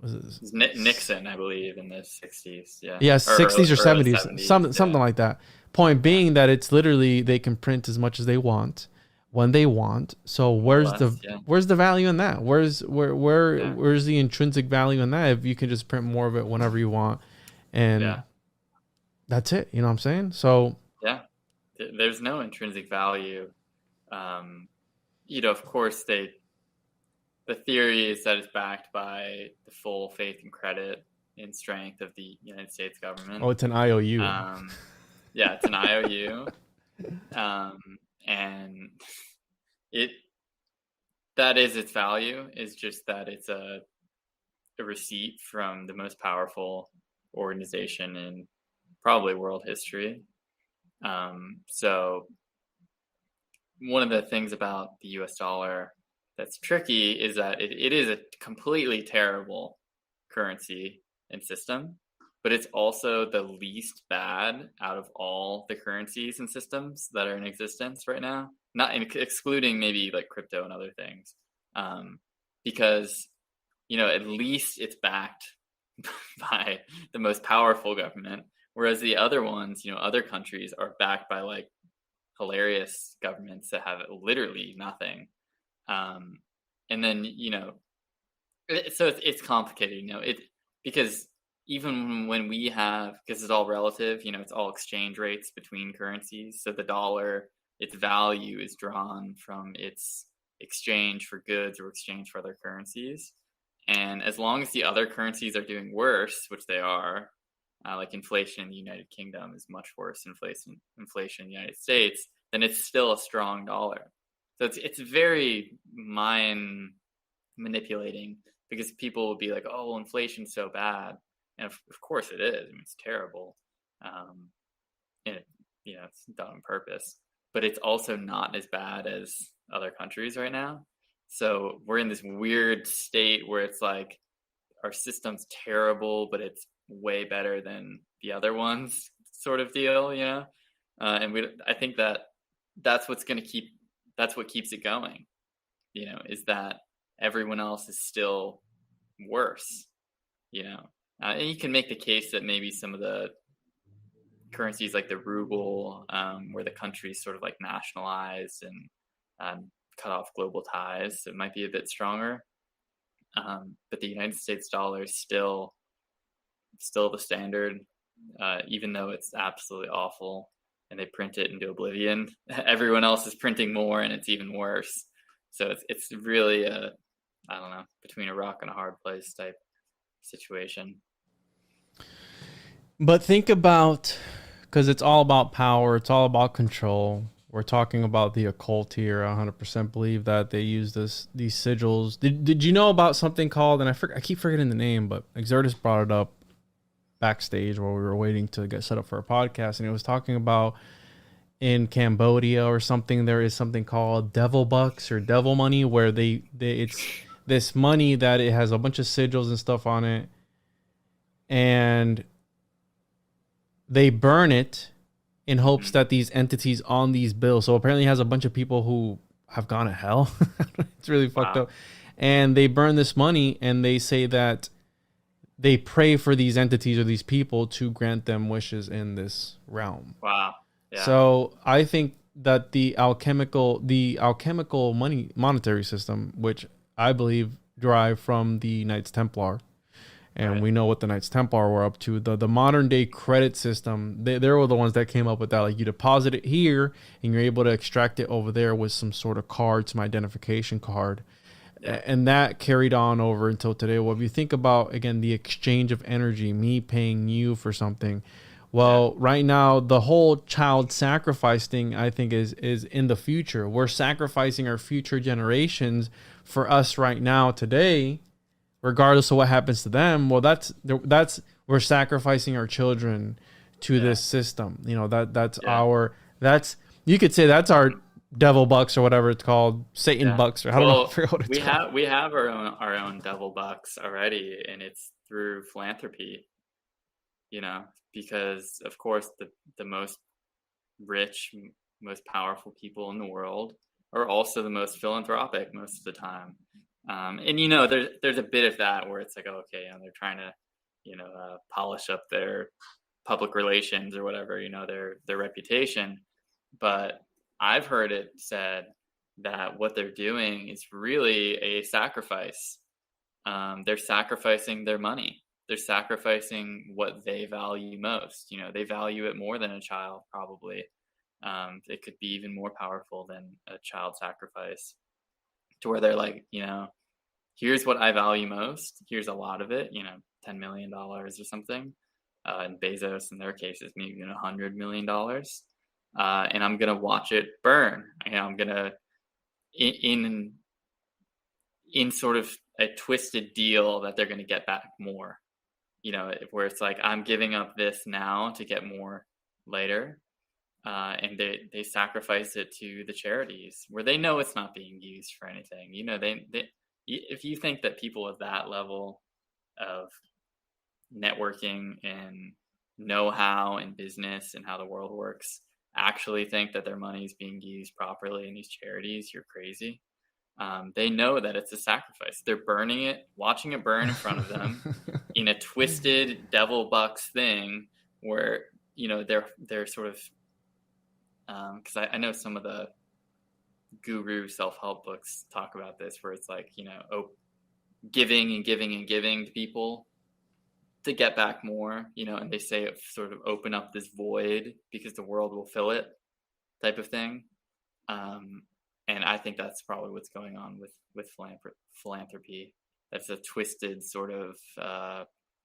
Was it Nixon, I believe, in the 60s? Yeah. Yeah, 60s or 70s, something like that. Point being that it's literally they can print as much as they want when they want. So where's the value in that? Where's the intrinsic value in that if you can just print more of it whenever you want, and that's it. You know what I'm saying? So there's no intrinsic value. Of course the theory is that it's backed by the full faith and credit in strength of the United States government. Oh, it's an IOU. Yeah, it's an IOU. And that is its value, is just that it's a receipt from the most powerful organization in probably world history. So one of the things about the US dollar that's tricky is that it is a completely terrible currency and system, but it's also the least bad out of all the currencies and systems that are in existence right now, not excluding maybe like crypto and other things, because at least it's backed by the most powerful government, whereas the other ones, other countries are backed by like hilarious governments that have literally nothing. And then so it's complicated, because even when we have, because it's all relative, it's all exchange rates between currencies. So the dollar, its value is drawn from its exchange for goods or exchange for other currencies. And as long as the other currencies are doing worse, which they are, like inflation in the United Kingdom is much worse than inflation in the United States, then it's still a strong dollar. So it's very mind manipulating, because people will be like, oh, well, inflation's so bad. And of course it is. I mean, it's terrible. And it's done on purpose. But it's also not as bad as other countries right now. So we're in this weird state where it's like our system's terrible, but it's way better than the other ones, sort of deal, and I think that's what keeps it going, is that everyone else is still worse, and you can make the case that maybe some of the currencies like the ruble, where the country's sort of like nationalized and cut off global ties, it might be a bit stronger. But the United States dollar is still the standard, even though it's absolutely awful and they print it into oblivion. Everyone else is printing more and it's even worse. So it's really I don't know, between a rock and a hard place type situation. But think about, because it's all about power, it's all about control. We're talking about the occult here. I 100% believe that they use these sigils. Did you know about something called, and I keep forgetting the name, but Exertus brought it up backstage while we were waiting to get set up for a podcast, and it was talking about in Cambodia or something, there is something called devil bucks or devil money, where it's this money that it has a bunch of sigils and stuff on it, and they burn it in hopes that these entities on these bills. So apparently it has a bunch of people who have gone to hell. It's really fucked up. And they burn this money and they say that they pray for these entities or these people to grant them wishes in this realm. Wow. Yeah. So I think that the alchemical monetary system, which I believe derived from the Knights Templar, and we know what the Knights Templar were up to. The modern day credit system, they were the ones that came up with that. Like, you deposit it here and you're able to extract it over there with some sort of card, some identification card. Yeah. And that carried on over until today. Well, if you think about, again, the exchange of energy, me paying you for something. Well, right now, the whole child sacrifice thing, I think, is in the future. We're sacrificing our future generations for us right now today, regardless of what happens to them. Well, that's we're sacrificing our children to this system. That's you could say that's our devil bucks or whatever it's called, Satan bucks, or I don't know. I forget what it's called. We have our own devil bucks already, and it's through philanthropy. Because of course the most rich, most powerful people in the world are also the most philanthropic most of the time. And there's a bit of that where it's like, oh, okay, they're trying to, polish up their public relations or whatever, their reputation. But I've heard it said that what they're doing is really a sacrifice. They're sacrificing their money. They're sacrificing what they value most. They value it more than a child, probably. It could be even more powerful than a child sacrifice, to where they're like, here's what I value most. Here's a lot of it, $10 million or something. And Bezos, in their case, is maybe $100 million. And I'm going to watch it burn. I'm going to, in sort of a twisted deal that they're going to get back more, where it's like, I'm giving up this now to get more later. And they sacrifice it to the charities where they know it's not being used for anything. If you think that people at that level of networking and know-how in business and how the world works actually think that their money is being used properly in these charities, you're crazy. They know that it's a sacrifice. They're burning it, watching it burn in front of them in a twisted devil bucks thing where, they're sort of, because I know some of the guru self-help books talk about this, where it's like, giving and giving and giving to people to get back more, and they say it sort of open up this void because the world will fill it type of thing. And I think that's probably what's going on with philanthropy. That's a twisted sort of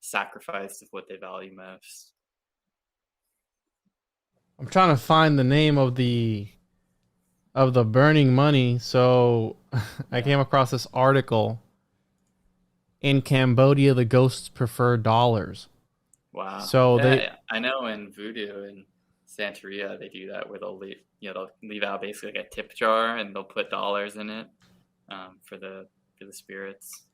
sacrifice of what they value most. I'm trying to find the name of the burning money. So I came across this article. In Cambodia, the ghosts prefer dollars. Wow. So I know in Voodoo and Santeria they do that, where they'll leave out basically like a tip jar and they'll put dollars in it for the spirits.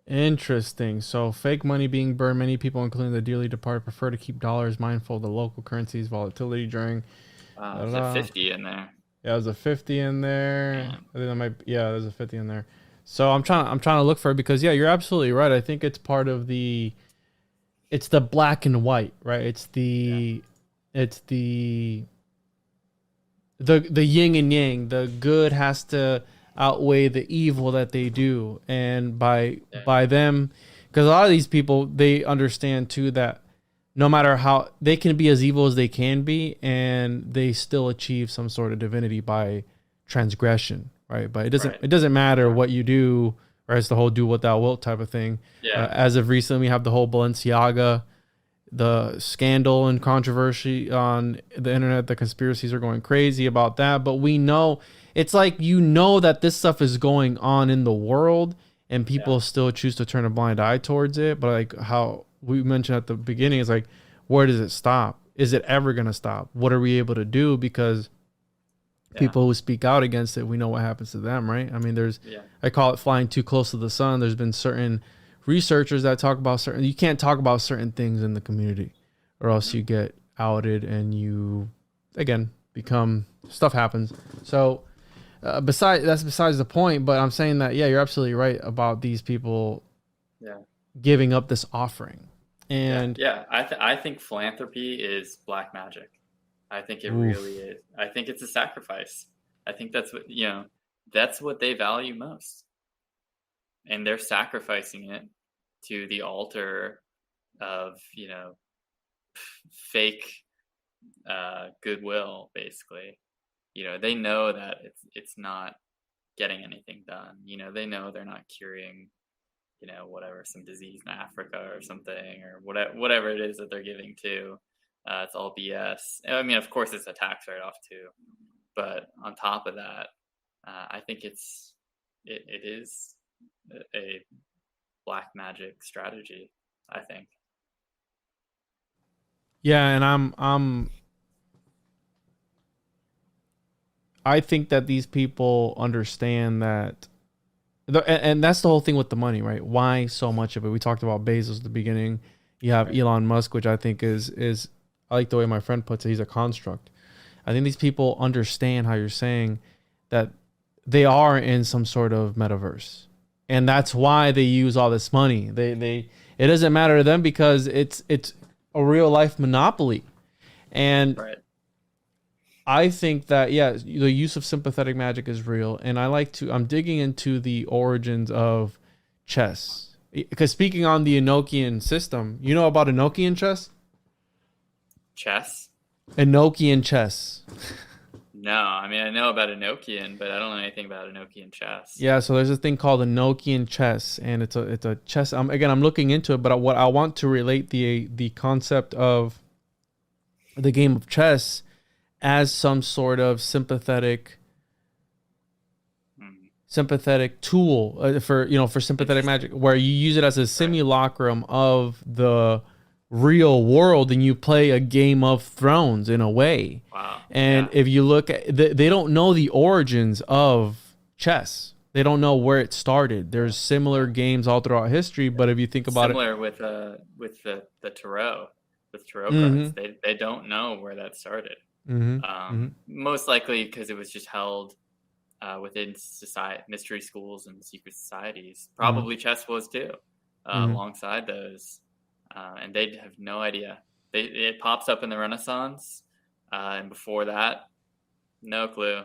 Interesting. So fake money being burned. Many people, including the dearly departed, prefer to keep dollars, mindful of the local currency's volatility during. There's a 50 in there. Yeah, there's a 50 in there. Yeah. I think there's a 50 in there. So I'm trying to look for it because you're absolutely right. I think it's part of it's the black and white, right? It's the yin and yang. The good has to outweigh the evil that they do, and by them, because a lot of these people, they understand too that no matter how they can be as evil as they can be, and they still achieve some sort of divinity by transgression. Right, but it doesn't matter what you do, or it's the whole "do what thou wilt" type of thing. Yeah. As of recently, we have the whole Balenciaga, the scandal and controversy on the internet. The conspiracies are going crazy about that, but we know it's like that this stuff is going on in the world, and people still choose to turn a blind eye towards it. But like how we mentioned at the beginning, is like, where does it stop? Is it ever going to stop? What are we able to do? Because people who speak out against it, we know what happens to them, right? I mean, I call it flying too close to the sun. There's been certain researchers that talk about you can't talk about certain things in the community, or else you get outed and you, again, stuff happens. So that's besides the point, but I'm saying that, you're absolutely right about these people giving up this offering. And I think philanthropy is black magic. I think it really is. I think it's a sacrifice. I think that's what they value most. And they're sacrificing it to the altar of, fake goodwill, basically. They know that it's not getting anything done. They know they're not curing, some disease in Africa or something, or whatever it is that they're giving to. It's all BS. I mean, of course, it's a tax write-off too, but on top of that, I think it is a black magic strategy, I think. Yeah, and I think that these people understand that, and that's the whole thing with the money, right? Why so much of it? We talked about Bezos at the beginning. You have Elon Musk, which I think is I like the way my friend puts it. He's a construct. I think these people understand how you're saying that they are in some sort of metaverse, and that's why they use all this money. It doesn't matter to them because it's a real life monopoly, and I think that the use of sympathetic magic is real, and I'm digging into the origins of chess, because speaking on the Enochian system, you know about Enochian chess? Chess? Enochian chess. No, I mean, I know about Enochian, but I don't know anything about Enochian chess. Yeah, so there's this thing called Enochian chess, and it's a chess. I'm looking into it, but what I want to relate the concept of the game of chess as some sort of sympathetic tool for sympathetic magic, where you use it as a simulacrum of the real world, and you play a Game of Thrones in a way. Wow. And if you look at, they don't know the origins of chess. They don't know where it started. There's similar games all throughout history, but if you think about similar with the tarot, with tarot cards, they don't know where that started. Most likely because it was just held within society, mystery schools and secret societies. Probably chess was too, alongside those. And they have no idea. It pops up in the Renaissance, and before that, no clue.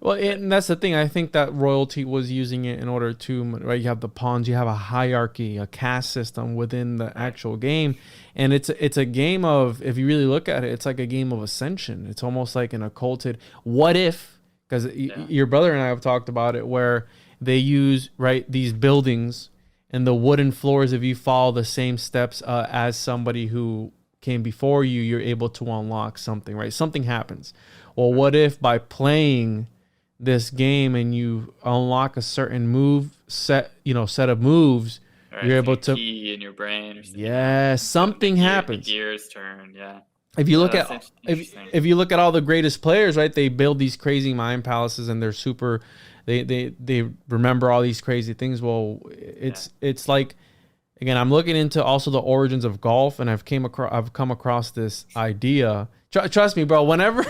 Well, and that's the thing. I think that royalty was using it in order to, right? You have the pawns. You have a hierarchy, a caste system within the actual game, and it's a game of. If you really look at it, it's like a game of ascension. It's almost like an occulted. What if? Because your brother and I have talked about it, where they use these buildings. And the wooden floors, if you follow the same steps as somebody who came before you, you're able to unlock something, right? Something happens. Well, what if by playing this game and you unlock a certain set of moves, you're able to key in your brain or something. Yeah, something happens. The gears turn, yeah. If you look at if you look at all the greatest players, right? They build these crazy mind palaces, and they're super. They remember all these crazy things. Well, it's like, again, I'm looking into also the origins of golf, and I've come across this idea. Trust me, bro. Whenever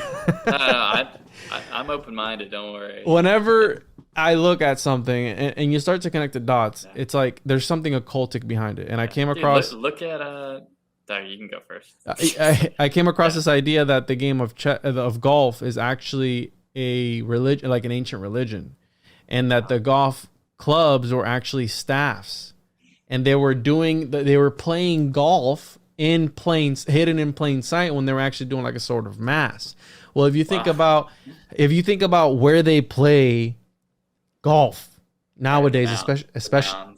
I'm open minded. Don't worry. Whenever I look at something and you start to connect the dots, it's like there's something occultic behind it. And I came across. Look at Sorry, you can go first. I came across this idea that the game of golf is actually a religion, like an ancient religion. And that the golf clubs were actually staffs, and they were playing golf hidden in plain sight, when they were actually doing like a sort of mass. Well, if you think about where they play golf nowadays, especially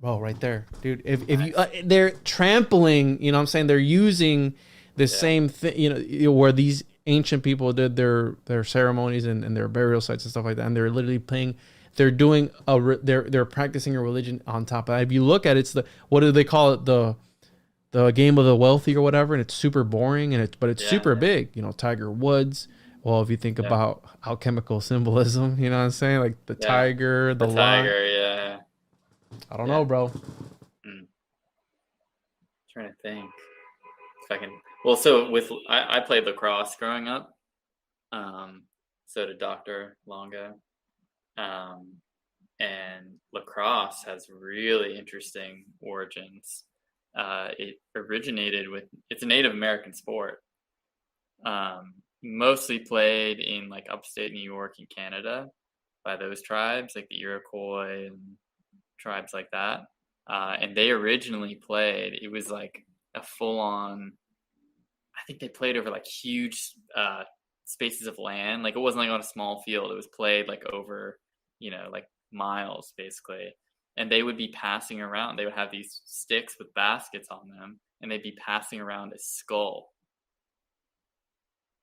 well, right there, dude. If you they're trampling, what I'm saying, they're using the same thing, where these ancient people did their ceremonies and their burial sites and stuff like that, and they're literally playing. They're doing they're practicing a religion on top of that. If you look at it, it's what do they call it, the game of the wealthy or whatever, and it's super boring, and it's super big. Tiger Woods. Well, if you think about alchemical symbolism, you know what I'm saying, like the tiger, the lion. Tiger, I don't know, bro. Trying to think if I can. Well, so I played lacrosse growing up. So did Dr. Longo. And lacrosse has really interesting origins. It originated it's a Native American sport. Mostly played in like upstate New York and Canada by those tribes, like the Iroquois and tribes like that. And they originally played, it was like a full-on, I think they played over like huge spaces of land. Like it wasn't like on a small field. It was played like over, like miles basically. And they would be passing around. They would have these sticks with baskets on them, and they'd be passing around a skull.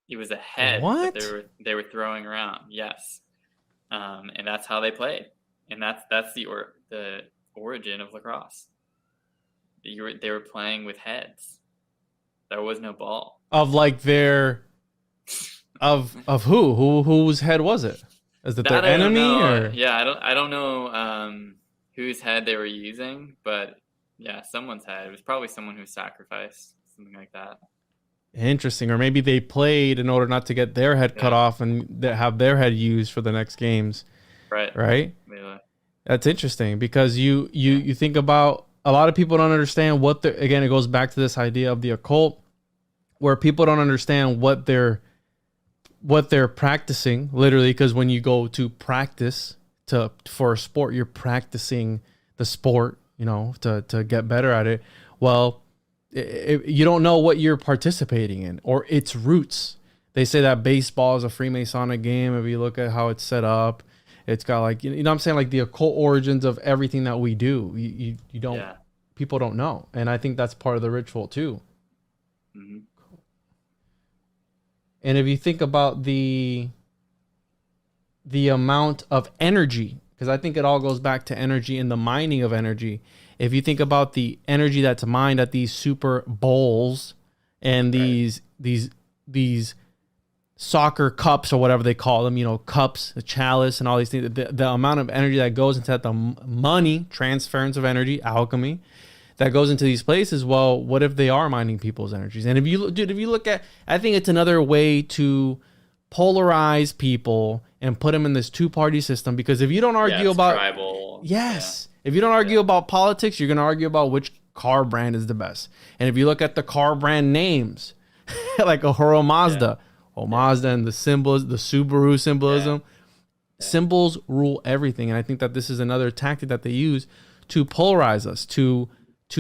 It was a head that they were throwing around. Yes. And that's how they played. And that's the origin of lacrosse. They were playing with heads. There was no ball. Of like their of whose head was it? Is it their enemy or? Yeah, I don't know whose head they were using, but yeah, someone's head. It was probably someone who sacrificed, something like that. Interesting. Or maybe they played in order not to get their head cut off and have their head used for the next games. Right? Yeah. That's interesting, because you think about, a lot of people don't understand again, it goes back to this idea of the occult, where people don't understand what they're practicing, literally, because when you go to practice for a sport, you're practicing the sport, to get better at it. Well, you don't know what you're participating in or its roots. They say that baseball is a Freemasonic game. If you look at how it's set up, it's got like, you know what I'm saying? Like the occult origins of everything that we do. You don't, people don't know. And I think that's part of the ritual too. Mm-hmm. And if you think about the amount of energy, because I think it all goes back to energy and the mining of energy. If you think about the energy that's mined at these super bowls and these soccer cups or whatever they call them, you know, cups, the chalice and all these things, the amount of energy that goes into the money, transference of energy, alchemy, that goes into these places. Well, what if they are mining people's energies? And if you look at, I think it's another way to polarize people and put them in this two-party system, because if you don't argue about tribal. If you don't argue about politics, you're going to argue about which car brand is the best. And if you look at the car brand names, like a Horo Mazda, Mazda and the symbols, the Subaru symbolism, symbols rule everything. And I think that this is another tactic that they use to polarize us, to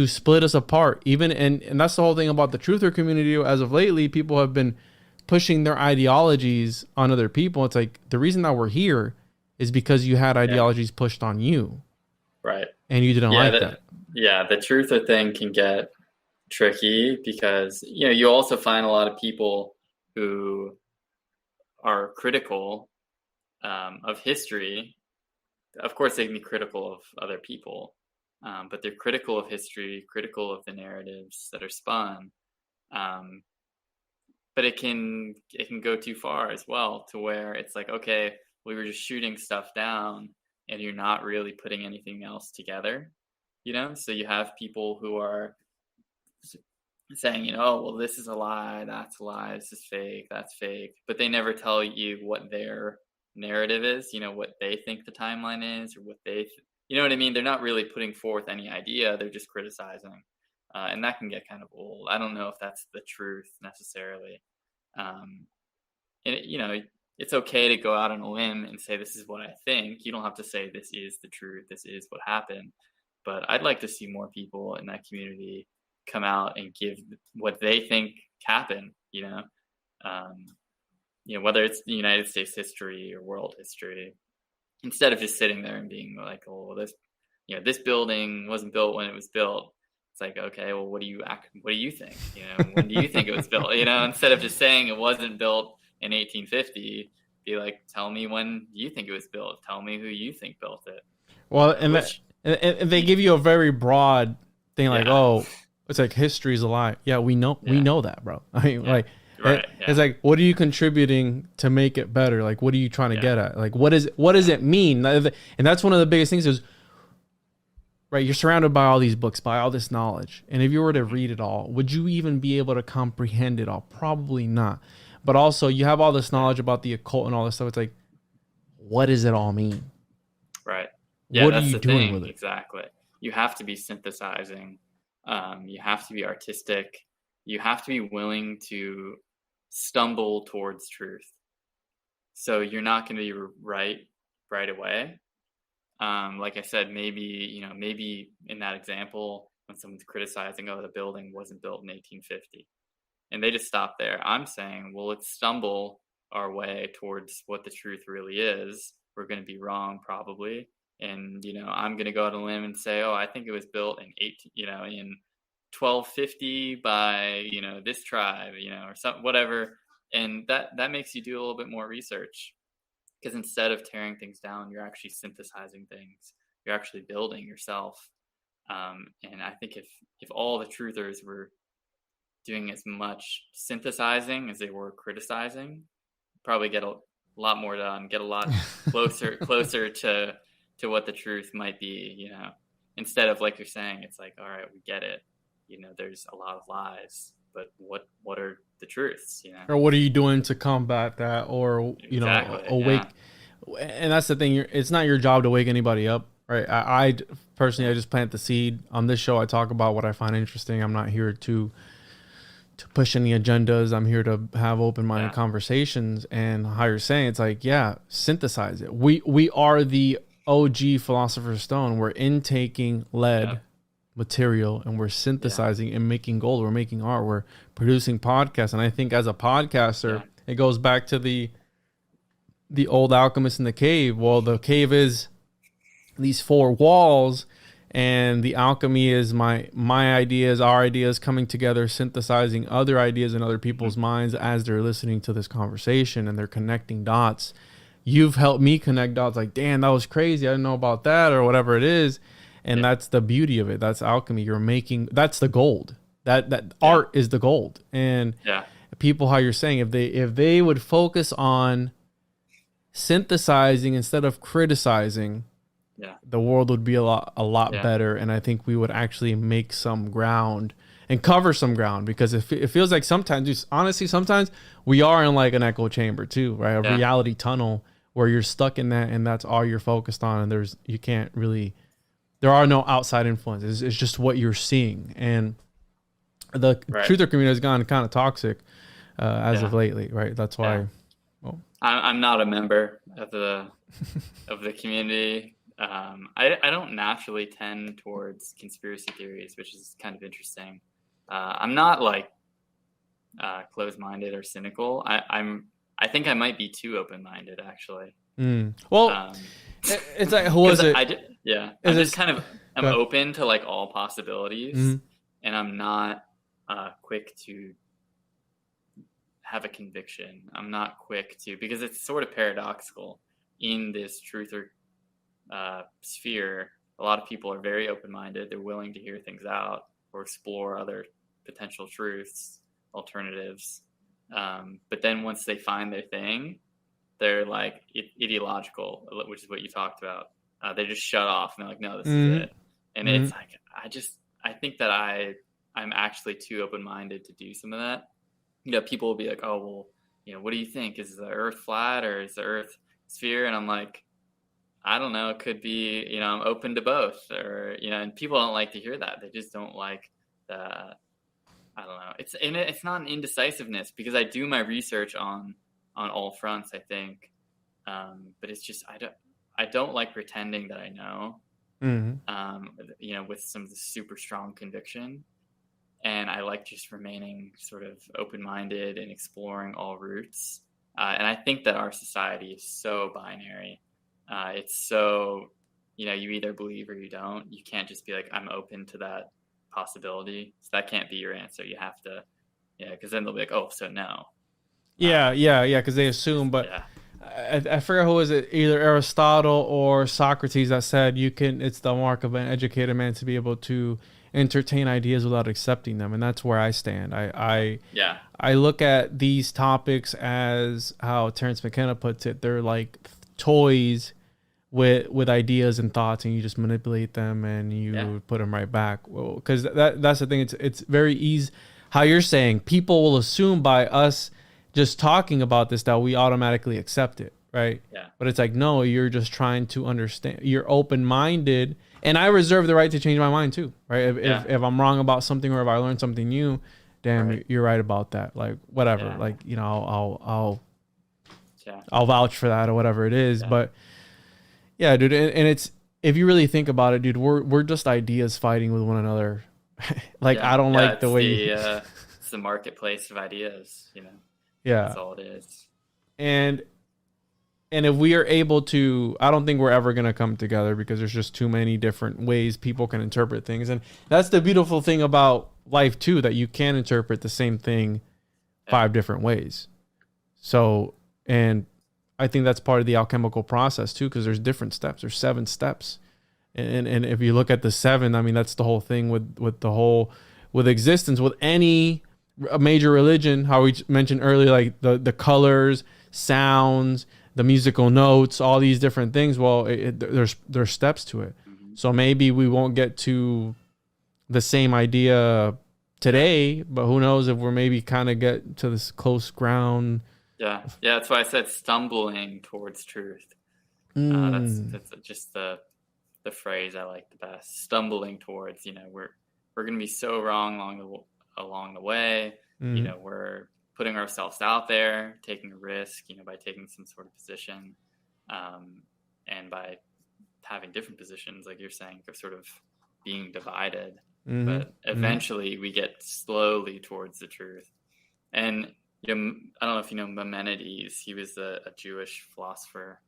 split us apart. Even and that's the whole thing about the truther community. As of lately, people have been pushing their ideologies on other people. It's like, the reason that we're here is because you had ideologies pushed on you. Right. And you didn't like that. Yeah, the truther thing can get tricky because, you know, you also find a lot of people who are critical of history. Of course, they can be critical of other people, but they're critical of history, critical of the narratives that are spun. But it can go too far as well, to where it's like, okay, we were just shooting stuff down and you're not really putting anything else together, you know? So you have people who are saying, you know, oh, well, this is a lie, that's a lie, this is fake, that's fake. But they never tell you what their narrative is, you know, what they think the timeline is, or what you know what I mean? They're not really putting forth any idea, they're just criticizing. And that can get kind of old. I don't know if that's the truth necessarily. And you know, it's okay to go out on a limb and say, this is what I think. You don't have to say this is the truth, this is what happened. But I'd like to see more people in that community come out and give what they think happened, you know, whether it's the United States history or world history, instead of just sitting there and being like, oh, this building wasn't built when it was built. It's like, okay, well, what do you think? You know, when do you think it was built? You know, instead of just saying it wasn't built in 1850, be like, tell me when you think it was built. Tell me who you think built it. Well, and they give you a very broad thing, like, oh, it's like history's a lie. Yeah, we know that, bro. I mean, it's like, what are you contributing to make it better? Like, what are you trying to get at? Like, what does it mean? And that's one of the biggest things is, right, you're surrounded by all these books, by all this knowledge. And if you were to read it all, would you even be able to comprehend it all? Probably not. But also, you have all this knowledge about the occult and all this stuff. It's like, what does it all mean? Right. Yeah, what are you doing with it? Exactly. You have to be synthesizing. You have to be artistic. You have to be willing to stumble towards truth. So you're not going to be right away. Like I said, maybe in that example, when someone's criticizing, oh, the building wasn't built in 1850, and they just stop there. I'm saying, well, let's stumble our way towards what the truth really is. We're going to be wrong probably. And, you know, I'm going to go out on a limb and say, oh, I think it was built in 1250 by, you know, this tribe, you know, or something, whatever. And that makes you do a little bit more research. Because instead of tearing things down, you're actually synthesizing things. You're actually building yourself. And I think if all the truthers were doing as much synthesizing as they were criticizing, probably get a lot more done, get a lot closer to what the truth might be, you know. Instead of, like you're saying, it's like, all right, we get it. You know, there's a lot of lies, but what are the truths, you know? Or what are you doing to combat that? Or, you know, awake. Yeah. And that's the thing. It's not your job to wake anybody up, right? I personally, I just plant the seed. On this show, I talk about what I find interesting. I'm not here to push any agendas. I'm here to have open-minded conversations. And how you're saying, it's like, synthesize it. We are the OG Philosopher's Stone. We're intaking lead material and we're synthesizing and making gold. We're making art. We're producing podcasts. And I think as a podcaster, it goes back to the old alchemist in the cave. Well, the cave is these four walls, and the alchemy is my ideas, our ideas coming together, synthesizing other ideas in other people's minds as they're listening to this conversation, and they're connecting dots. You've helped me connect dots, like, damn, that was crazy, I didn't know about that, or whatever it is. And that's the beauty of it. That's alchemy. You're making, that's the gold. That art is the gold. And people, how you're saying, if they would focus on synthesizing instead of criticizing, the world would be a lot better. And I think we would actually make some ground and cover some ground, because it feels like sometimes, honestly, sometimes we are in like an echo chamber too, right? A reality tunnel where you're stuck in that, and that's all you're focused on. And you can't really, there are no outside influences. It's just what you're seeing. And the truther community has gone kind of toxic as of lately, right? That's why. Well, I'm not a member of the community. I don't naturally tend towards conspiracy theories, which is kind of interesting. I'm not like closed-minded or cynical. I think I might be too open-minded, actually. Well, it's like, who was it? I'm just kind of, I'm open to like all possibilities, and I'm not quick to have a conviction. I'm not quick to, because it's sort of paradoxical in this truther sphere. A lot of people are very open-minded. They're willing to hear things out or explore other potential truths, alternatives. But then once they find their thing, they're like ideological, which is what you talked about. They just shut off and they're like, no, this is it. And it's like, I think that I'm actually too open-minded to do some of that. You know, people will be like, oh, well, you know, what do you think? Is the earth flat or is the earth sphere? And I'm like, I don't know. It could be, you know, I'm open to both, or, you know, and people don't like to hear that. They just don't like the, I don't know. It's not an indecisiveness, because I do my research on all fronts, I think. But it's just, I don't like pretending that I know, you know, with some super strong conviction. And I like just remaining sort of open-minded and exploring all routes. And I think that our society is so binary. It's so, you know, you either believe or you don't. You can't just be like, I'm open to that possibility. So that can't be your answer. You have to, because then they'll be like, oh, so no. Yeah, because they assume. But I forget who was it, either Aristotle or Socrates, that said it's the mark of an educated man to be able to entertain ideas without accepting them. And that's where I stand. I look at these topics as how Terence McKenna puts it. They're like toys with ideas and thoughts, and you just manipulate them and you put them right back. Well, because that's the thing. It's very easy. How you're saying, people will assume by us just talking about this that we automatically accept it, right? Yeah. But it's like, no, you're just trying to understand. You're open-minded, and I reserve the right to change my mind too, right? If I'm wrong about something, or if I learn something new, damn, you're right about that. Like, whatever. Like, you know, I'll vouch for that or whatever it is. But yeah, dude, and it's, if you really think about it, dude, we're just ideas fighting with one another. Like, I don't like the way it's the marketplace of ideas, you know. Yeah, that's all it is. And if we are able to, I don't think we're ever going to come together, because there's just too many different ways people can interpret things. And that's the beautiful thing about life too, that you can interpret the same thing 5 different ways. So, and I think that's part of the alchemical process too, because there's different steps. There's 7 steps. And if you look at the 7, I mean, that's the whole thing with existence, with any major religion, how we mentioned earlier, like the colors, sounds, the musical notes, all these different things. Well, there's steps to it. So maybe we won't get to the same idea today, but who knows if we're maybe kind of get to this close ground. Yeah, that's why I said stumbling towards truth. That's just the phrase I like the best. Stumbling towards, you know, we're going to be so wrong along the way. You know, we're putting ourselves out there, taking a risk, you know, by taking some sort of position, and by having different positions, like you're saying, for sort of being divided. But eventually we get slowly towards the truth. And I don't know if you know Maimonides. He was a Jewish philosopher.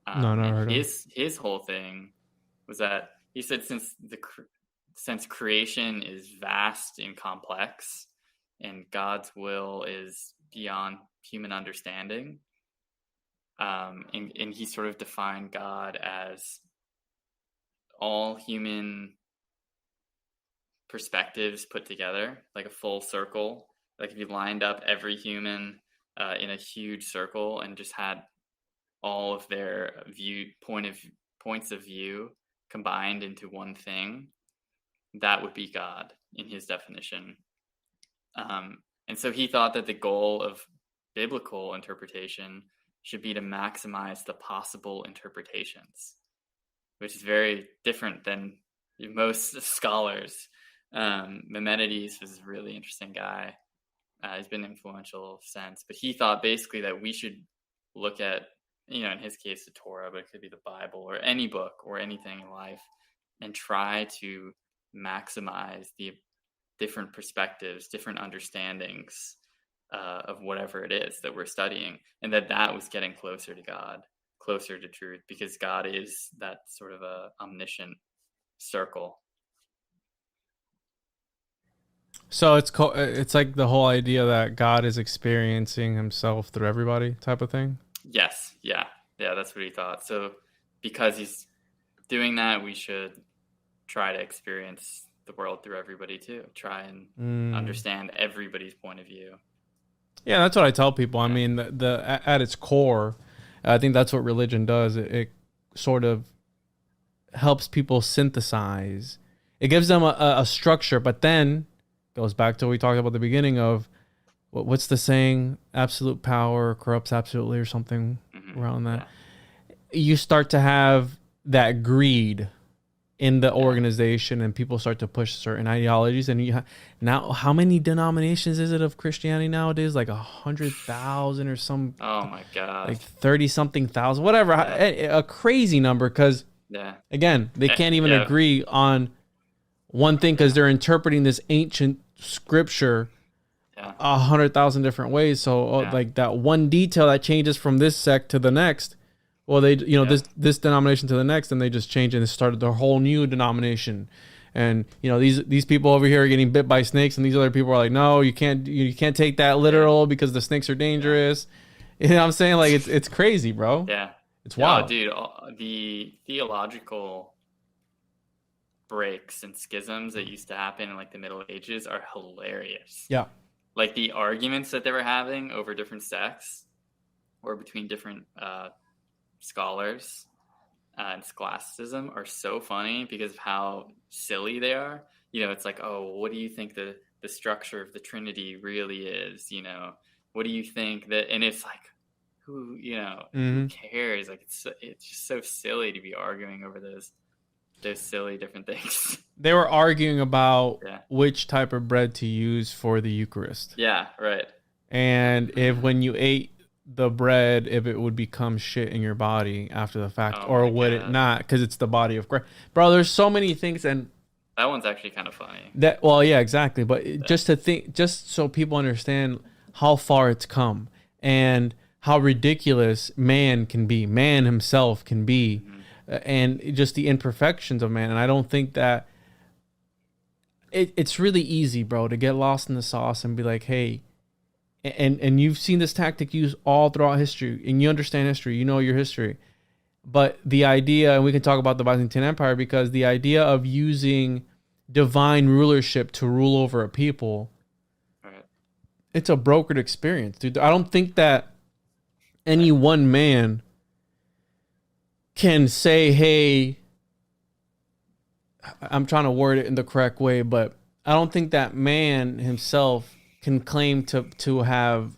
No, never heard of him. His whole thing was that he said since creation is vast and complex, and God's will is beyond human understanding, and he sort of defined God as all human perspectives put together, like a full circle. Like if you lined up every human in a huge circle and just had all of their points of view combined into one thing, that would be God in his definition. And so he thought that the goal of biblical interpretation should be to maximize the possible interpretations, which is very different than most scholars. Maimonides was a really interesting guy. He's been influential since, but he thought basically that we should look at, in his case, the Torah, but it could be the Bible or any book or anything in life, and try to maximize the different perspectives, different understandings of whatever it is that we're studying, and that was getting closer to God, closer to truth, because God is that sort of a omniscient circle. So it's like the whole idea that God is experiencing himself through everybody type of thing? Yes. Yeah, that's what he thought. So because he's doing that, we should try to experience the world through everybody too. Try and understand everybody's point of view. Yeah, that's what I tell people. I mean, the at its core, I think that's what religion does. It sort of helps people synthesize. It gives them a structure, but then goes back to what we talked about at the beginning of what's the saying? Absolute power corrupts absolutely, or something around that. Yeah. You start to have that greed in the organization, and people start to push certain ideologies. And now, how many denominations is it of Christianity nowadays? Like 100,000 or some. Oh my God! Like 30-something thousand, whatever. Yeah. A crazy number, because again, they can't even agree on one thing, because they're interpreting this ancient scripture 100,000 different ways. So like that one detail that changes from this sect to the next. Well, they, this denomination to the next, and they just change and started their whole new denomination. And these people over here are getting bit by snakes, and these other people are like, no, you can't take that literal because the snakes are dangerous. You know what I'm saying? Like it's crazy, bro. Yeah, it's wild, dude. The theological breaks and schisms that used to happen in like the Middle Ages are hilarious. Yeah, like the arguments that they were having over different sects or between different scholars and scholasticism are so funny because of how silly they are. It's like, oh, what do you think the structure of the Trinity really is? What do you think that? And it's like, who cares? Like it's just so silly to be arguing over those silly different things. They were arguing about which type of bread to use for the Eucharist. Yeah, right. And if when you ate the bread, if it would become shit in your body after the fact, or would it not? Because it's the body of Christ. Bro, there's so many things, and that one's actually kind of funny. Yeah, exactly. But just to think, just so people understand how far it's come and how ridiculous man can be, man himself can be, and just the imperfections of man. And I don't think that it's really easy, bro, to get lost in the sauce and be like, hey. And you've seen this tactic used all throughout history, and you understand history, your history. But the idea, and we can talk about the Byzantine Empire, because the idea of using divine rulership to rule over a people, it's a brokered experience, dude. I don't think that any one man can say, hey, I'm trying to word it in the correct way, but I don't think that man himself can claim to have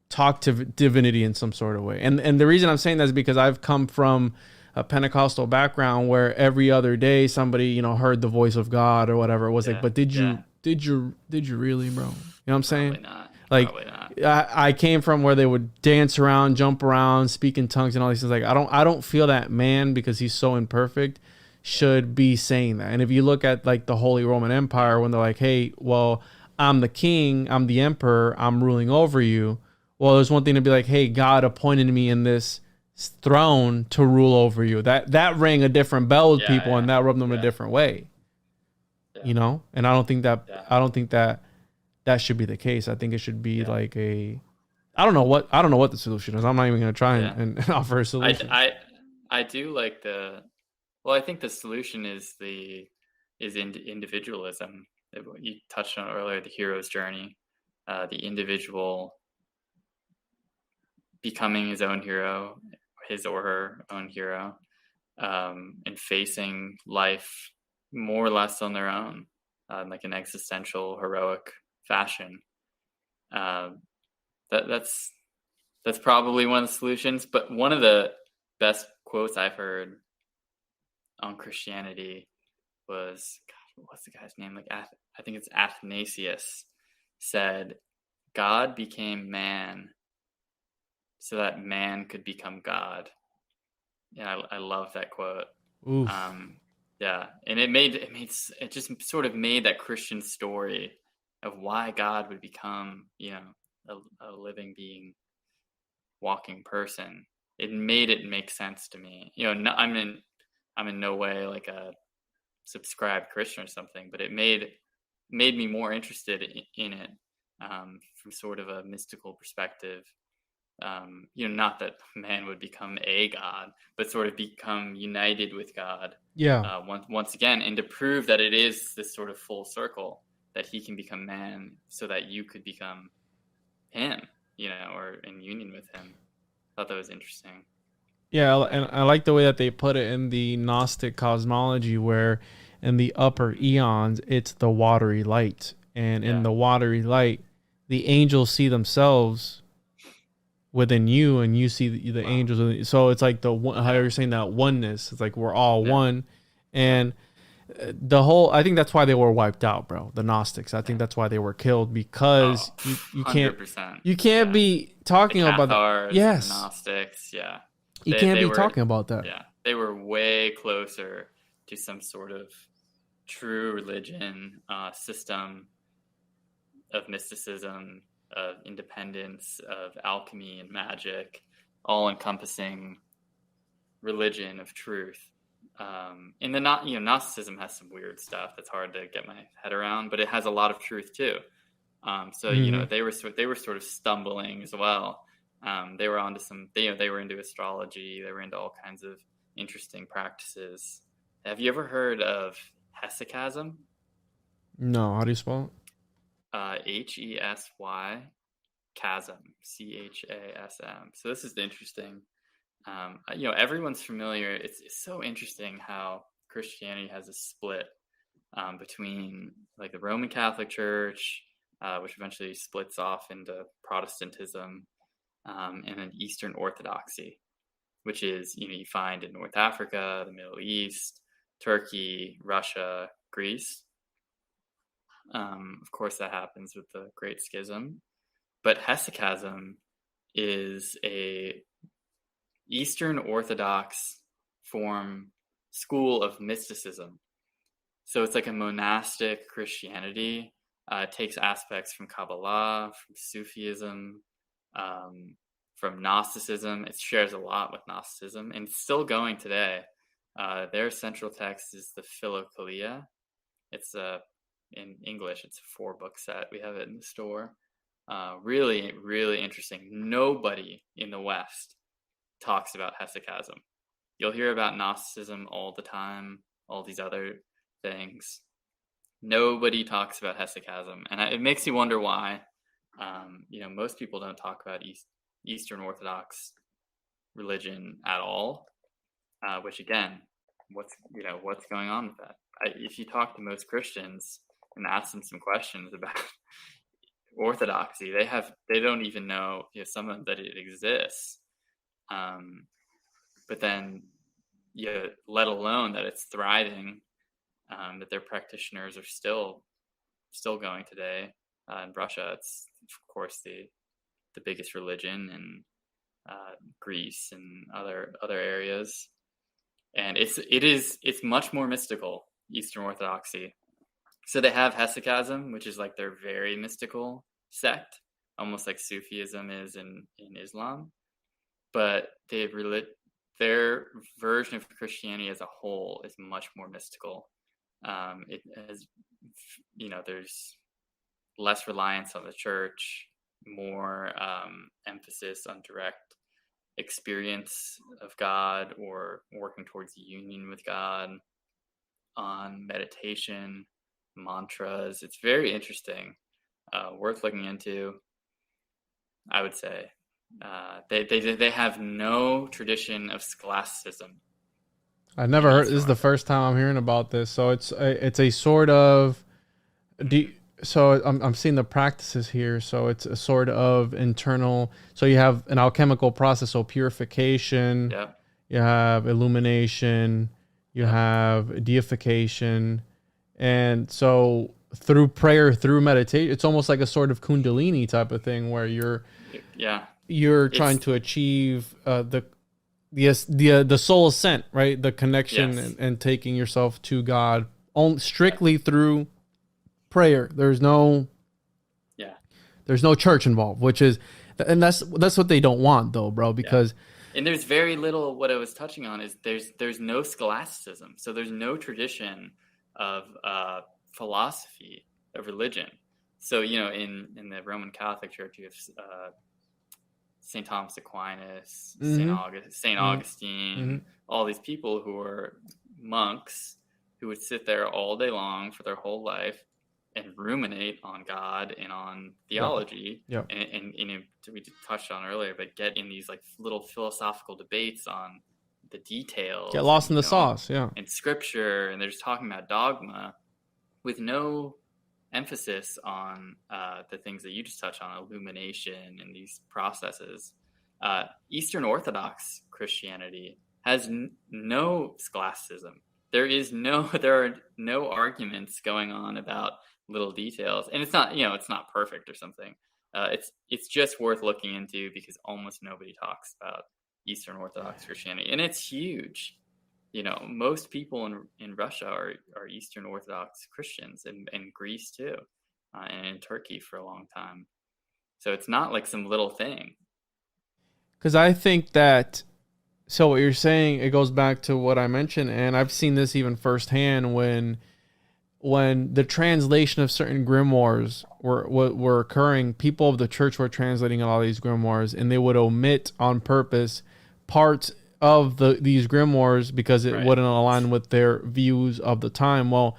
talked to divinity in some sort of way. And the reason I'm saying that is because I've come from a Pentecostal background where every other day somebody, heard the voice of God or whatever it was. Like, but did you really, bro? You know what I'm saying? Probably not. Like, Probably not. I came from where they would dance around, jump around, speak in tongues and all these things. Like, I don't feel that man, because he's so imperfect, should be saying that. And if you look at like the Holy Roman Empire, when they're like, hey, well, I'm the king, I'm the emperor, I'm ruling over you. Well, there's one thing to be like, hey, God appointed me in this throne to rule over you. That rang a different bell with people, and that rubbed them a different way. You know, and I don't think that should be the case. I think it should be like a, I don't know what the solution is. I'm not even going to try and offer a solution. I do like I think the solution is individualism. You touched on earlier, the hero's journey, the individual becoming his own hero, his or her own hero, and facing life more or less on their own, like an existential, heroic fashion. That's probably one of the solutions. But one of the best quotes I've heard on Christianity was, God, what's the guy's name? Like, I think it's Athanasius said, "God became man so that man could become God." Yeah, I love that quote. Oof. Yeah, and it just sort of made that Christian story of why God would become, a living being, walking person. It made it make sense to me. I'm in no way like a subscribed Christian or something, but it made me more interested in it from sort of a mystical perspective. Not that man would become a God, but sort of become united with God. Yeah. Once again, and to prove that it is this sort of full circle, that he can become man so that you could become him, or in union with him. I thought that was interesting. Yeah, and I like the way that they put it in the Gnostic cosmology, where in the upper eons, it's the watery light. And in the watery light, the angels see themselves within you, and you see the angels within you. So it's like how you're saying that oneness. It's like we're all one. And I think that's why they were wiped out, bro. The Gnostics. I think that's why they were killed, because you can't 100%. Be talking about that. Yes. Gnostics. Yeah. You can't be talking about that. Yeah. They were way closer to some sort of true religion, system of mysticism, of independence, of alchemy and magic, all encompassing religion of truth. And the Gnosticism has some weird stuff that's hard to get my head around, but it has a lot of truth too. They were sort of stumbling as well. They were onto some. They were into astrology. They were into all kinds of interesting practices. Have you ever heard of hesychasm? No. How do you spell it? Hesy chasm. Chasm. So this is interesting. Everyone's familiar. It's so interesting how Christianity has a split between like the Roman Catholic Church, which eventually splits off into Protestantism, and then Eastern Orthodoxy, which is, you find in North Africa, the Middle East, Turkey, Russia, Greece. Of course, that happens with the Great Schism. But hesychasm is a Eastern Orthodox school of mysticism. So it's like a monastic Christianity. It takes aspects from Kabbalah, from Sufism, from Gnosticism. It shares a lot with Gnosticism, and it's still going today. Their central text is the Philokalia. It's in English, it's a 4-book set. We have it in the store. Really, really interesting. Nobody in the West talks about hesychasm. You'll hear about Gnosticism all the time, all these other things. Nobody talks about hesychasm, and it makes you wonder why. Most people don't talk about Eastern Orthodox religion at all. Which again, what's going on with that? If you talk to most Christians and ask them some questions about orthodoxy, they don't even know, some of them, that it exists. But then, let alone that it's thriving, that their practitioners are still going today. In Russia, it's of course the biggest religion, in Greece and other areas, and it's much more mystical, Eastern Orthodoxy. So they have hesychasm, which is like their very mystical sect, almost like Sufism is in Islam. But their version of Christianity as a whole is much more mystical. It has, there's less reliance on the church, more emphasis on direct experience of God or working towards union with God, on meditation, mantras. It's very interesting, worth looking into, I would say. They have no tradition of scholasticism. I never heard. This is the first time I'm hearing about this. So it's a sort of. So I'm seeing the practices here. So it's a sort of internal. So you have an alchemical process. So purification. Yeah. You have illumination. You have deification, and so through prayer, through meditation, it's almost like a sort of kundalini type of thing where you're trying to achieve the soul ascent, right? The connection and taking yourself to God strictly through prayer. There's no church involved, which is, and that's what they don't want though, bro, because and there's very little. What I was touching on is there's no scholasticism, so there's no tradition of philosophy of religion. So in the Roman Catholic Church, you have St. Thomas Aquinas, St. Augustine, all these people who are monks who would sit there all day long for their whole life and ruminate on God and on theology. And we touched on earlier, but get in these like little philosophical debates on the details. Get lost in the sauce, and scripture, and they're just talking about dogma with no emphasis on the things that you just touched on, illumination and these processes. Eastern Orthodox Christianity has no scholasticism. There are no arguments going on about little details, and it's not perfect or something. It's just worth looking into because almost nobody talks about Eastern Orthodox Christianity, and it's huge. Most people in Russia are Eastern Orthodox Christians, and Greece too, and in Turkey for a long time. So it's not like some little thing. Because I think that, so what you're saying, it goes back to what I mentioned, and I've seen this even firsthand when the translation of certain grimoires were occurring, people of the church were translating a lot of these grimoires, and they would omit on purpose parts of these grimoires because it wouldn't align with their views of the time. Well,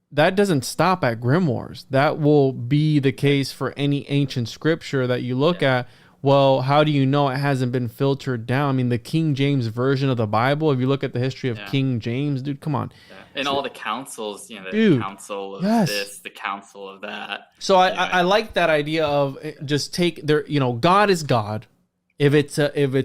that doesn't stop at grimoires. That will be the case for any ancient scripture that you look at. Well, how do you know it hasn't been filtered down? I mean, the King James version of the Bible, if you look at the history of King James, dude, come on. And all the councils, the council of this, the council of that. So I like that idea of just take their, God is God. If it's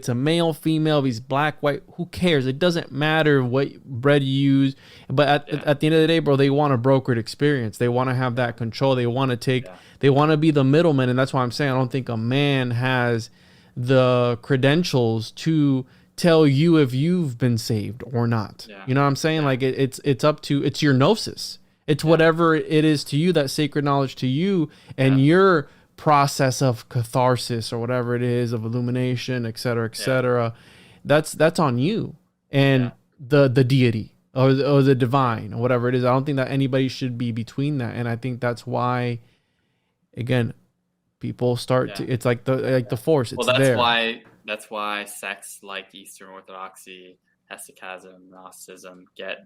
a male, female, if he's black, white, who cares? It doesn't matter what bread you use. But at the end of the day, bro, they want a brokered experience. They want to have that control. They want to they want to be the middleman. And that's why I'm saying I don't think a man has the credentials to tell you if you've been saved or not. You know what I'm saying? Like it's up to, it's your gnosis. It's whatever it is to you, that sacred knowledge to you, and your process of catharsis or whatever it is, of illumination, et cetera, that's on you and the deity or the divine or whatever it is. I don't think that anybody should be between that, and I think that's why, again, people start to, it's like the force. It's that's why sects like Eastern Orthodoxy, hesychasm, Gnosticism get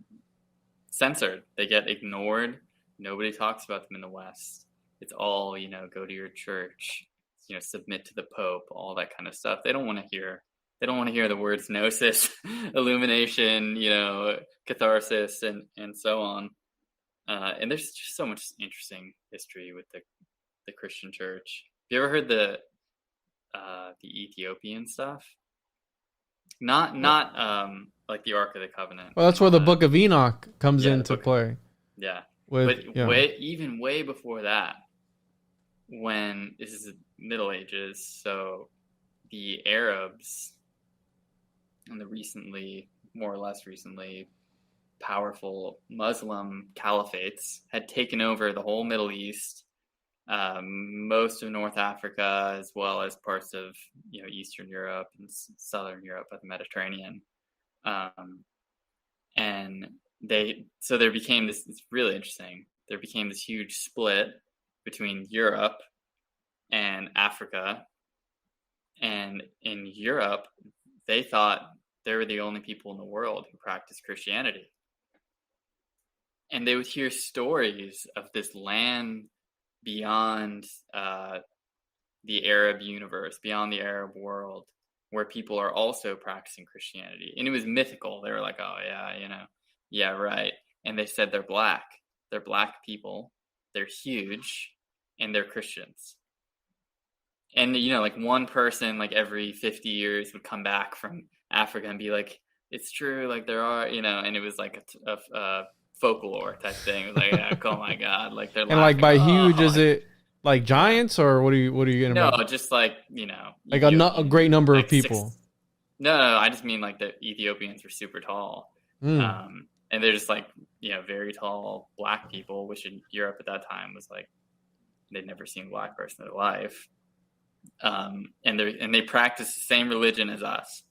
censored. They get ignored. Nobody talks about them in the West. It's all, go to your church, submit to the Pope, all that kind of stuff. They don't want to hear the words gnosis, illumination, catharsis, and so on. And there's just so much interesting history with the Christian church. Have you ever heard the Ethiopian stuff? Not like the Ark of the Covenant. Well, that's where the Book of Enoch comes into play. Yeah. Way before that, when this is the Middle Ages, so the Arabs and more or less recently powerful Muslim caliphates had taken over the whole Middle East, most of North Africa, as well as parts of Eastern Europe and Southern Europe of the Mediterranean. And there became this, it's really interesting, there became this huge split between Europe and Africa. And in Europe, they thought they were the only people in the world who practiced Christianity. And they would hear stories of this land beyond the Arab universe, beyond the Arab world, where people are also practicing Christianity. And it was mythical. They were like, oh, yeah, yeah, right. And they said they're black. They're black people. They're huge. And they're Christians. And, like one person, like every 50 years would come back from Africa and be like, it's true. Like there are, and it was like a folklore type thing. It was like, yeah, oh my God. Like they're and like by huge, is it like giants or what are you getting about? No, just like, like a great number of people. No, I just mean like the Ethiopians were super tall. And they're just like, very tall black people, which in Europe at that time was like, they'd never seen a black person in their life. And they practice the same religion as us.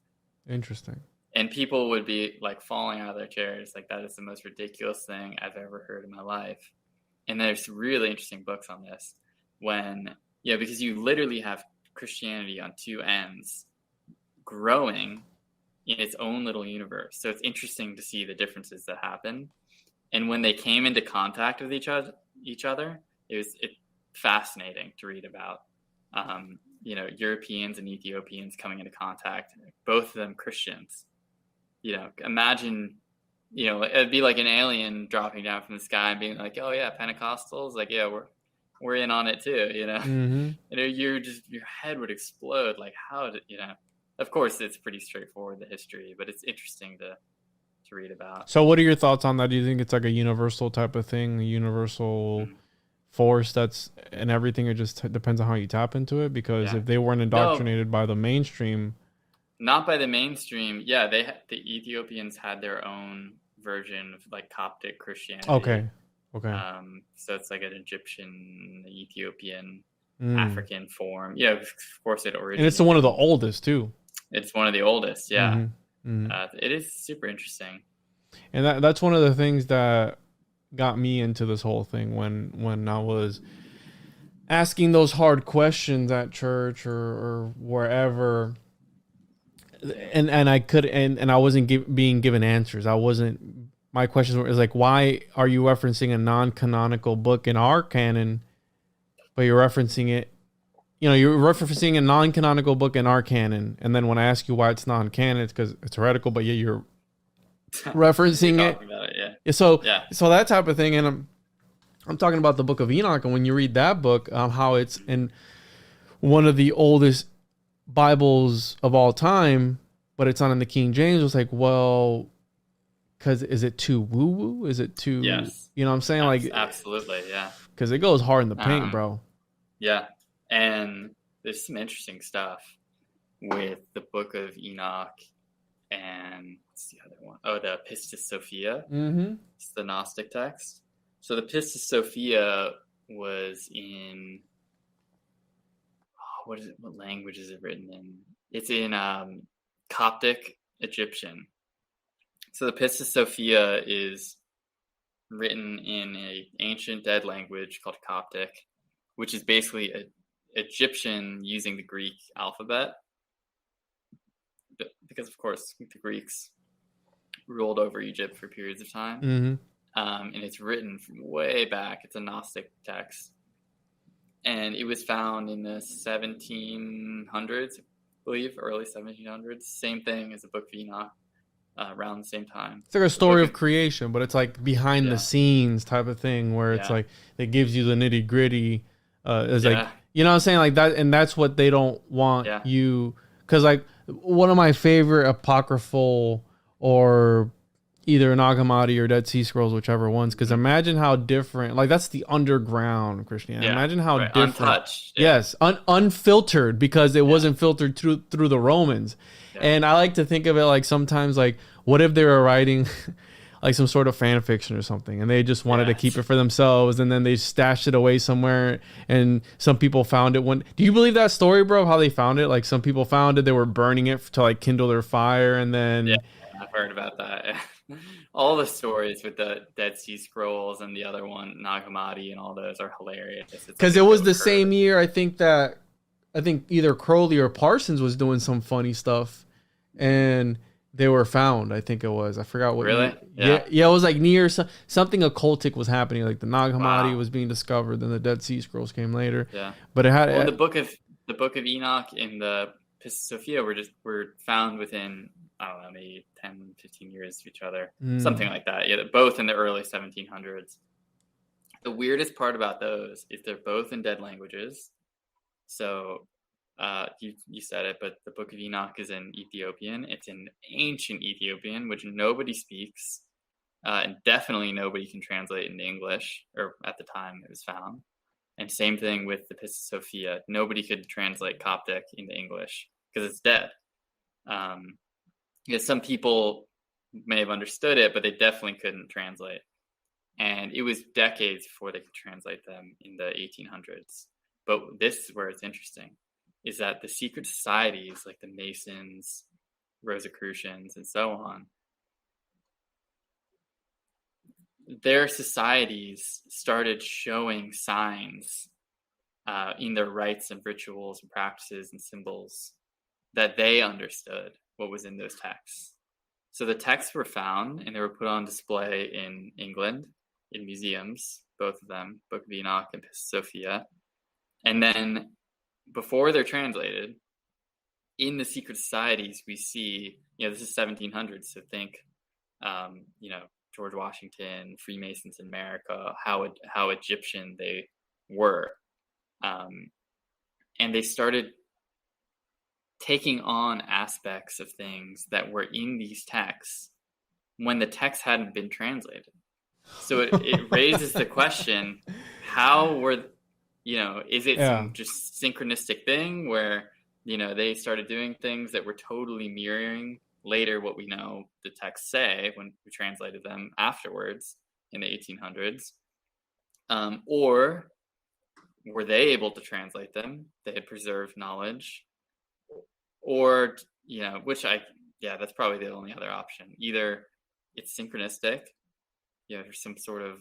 Interesting. And people would be like falling out of their chairs. Like, that is the most ridiculous thing I've ever heard in my life. And there's really interesting books on this because you literally have Christianity on two ends growing in its own little universe. So it's interesting to see the differences that happen. And when they came into contact with each other, it was fascinating to read about. Europeans and Ethiopians coming into contact, both of them Christians. Imagine, it'd be like an alien dropping down from the sky and being like, oh yeah, Pentecostals, like, yeah, we're in on it too, Mm-hmm. And your head would explode. Like, how did, of course it's pretty straightforward, the history, but it's interesting to read about. So what are your thoughts on that? Do you think it's like a universal type of thing, a universal force that's and everything? It just depends on how you tap into it, because if they weren't indoctrinated by the mainstream. Not by the mainstream. Yeah, the Ethiopians had their own version of like Coptic Christianity. Okay. So it's like an Egyptian, Ethiopian, African form. Yeah, of course it originated. And it's one of the oldest too. It's one of the oldest. Yeah. Mm-hmm. Mm-hmm. It is super interesting. And that's one of the things that got me into this whole thing when I was asking those hard questions at church or wherever, and I wasn't being given answers. My questions were like, why are you referencing a non-canonical book in our canon, but you're referencing it, you're referencing a non-canonical book in our canon, and then when I ask you why it's non-canon, it's because it's heretical, but yeah, you're referencing it. About it, yeah. So that type of thing, and I'm talking about the Book of Enoch, and when you read that book, how it's in one of the oldest Bibles of all time, but it's not in the King James. It's like, well, because is it too woo woo? Is it too? Yes. You know what I'm saying? Like, absolutely, yeah. Because it goes hard in the paint, bro. Yeah, and there's some interesting stuff with the Book of Enoch. And what's the other one? Oh, the Pistis Sophia. Mm-hmm. It's the Gnostic text. So the Pistis Sophia was in what language is it written in? It's in Coptic Egyptian. So the Pistis Sophia is written in an ancient dead language called Coptic, which is basically Egyptian using the Greek alphabet. Because of course the Greeks ruled over Egypt for periods of time. Mm-hmm. And it's written from way back. It's a Gnostic text. And it was found in the 1700s, I believe, early 1700s. Same thing as the Book of Enoch, around the same time. It's like a story of creation, but it's like behind the scenes type of thing where it's like it gives you the nitty gritty. It's like, you know what I'm saying? Like that, and that's what they don't want you. Because like one of my favorite apocryphal or either Nag Hammadi or Dead Sea Scrolls, whichever ones, because imagine how different, like that's the underground Christianity. Imagine how different. Untouched. Yes, unfiltered, because it wasn't filtered through the Romans. And I like to think of it like sometimes like, what if they were writing, like some sort of fan fiction or something, and they just wanted to keep it for themselves, and then they stashed it away somewhere, and some people found it. Do you believe that story, bro? How they found it? Like some people found it, they were burning it to like kindle their fire, and then I've heard about that. All the stories with the Dead Sea Scrolls and the other one, Nag Hammadi, and all those are hilarious. Because it was the same year, I think either Crowley or Parsons was doing some funny stuff, and they were found. I think it was. I forgot what. Really? Yeah. It was like near something occultic was happening. Like the Nag Hammadi was being discovered, then the Dead Sea Scrolls came later. Yeah. But it had the book of Enoch and the Pisces Sophia were found within, I don't know, maybe 10, 15 years of each other, something like that. Yeah, both in the early 1700s. The weirdest part about those is they're both in dead languages. So you said it, but the Book of Enoch is in Ethiopian. It's in ancient Ethiopian, which nobody speaks, and definitely nobody can translate into English, or at the time it was found. And same thing with the Pisces Sophia. Nobody could translate Coptic into English because it's dead. Some people may have understood it, but they definitely couldn't translate. And it was decades before they could translate them in the 1800s. But this is where it's interesting, is that the secret societies like the Masons, Rosicrucians, and so on, their societies started showing signs in their rites and rituals and practices and symbols that they understood what was in those texts. So the texts were found and they were put on display in England in museums, both of them, Book of Enoch and Pisces Sophia. And then before they're translated, in the secret societies, we see, this is 1700s, so think, George Washington, Freemasons in America, how Egyptian they were. And they started taking on aspects of things that were in these texts when the text hadn't been translated. So it raises the question, how were, is it some just synchronistic thing where, they started doing things that were totally mirroring later what we know the texts say when we translated them afterwards in the 1800s? Or were they able to translate them? They had preserved knowledge. Or, that's probably the only other option. Either it's synchronistic, there's some sort of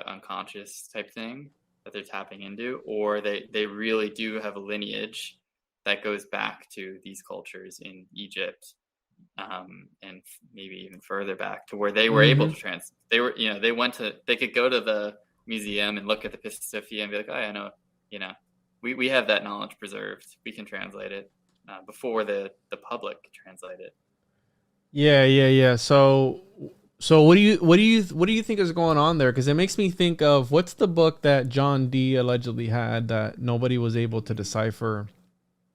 unconscious type thing that they're tapping into, or they really do have a lineage that goes back to these cultures in Egypt, and maybe even further back to where they were able to they could go to the museum and look at the Pisces Sophia and be like, oh, I know, we have that knowledge preserved. We can translate it before the public can translate it. Yeah. So what do you think is going on there? Because it makes me think of, what's the book that John Dee allegedly had that nobody was able to decipher?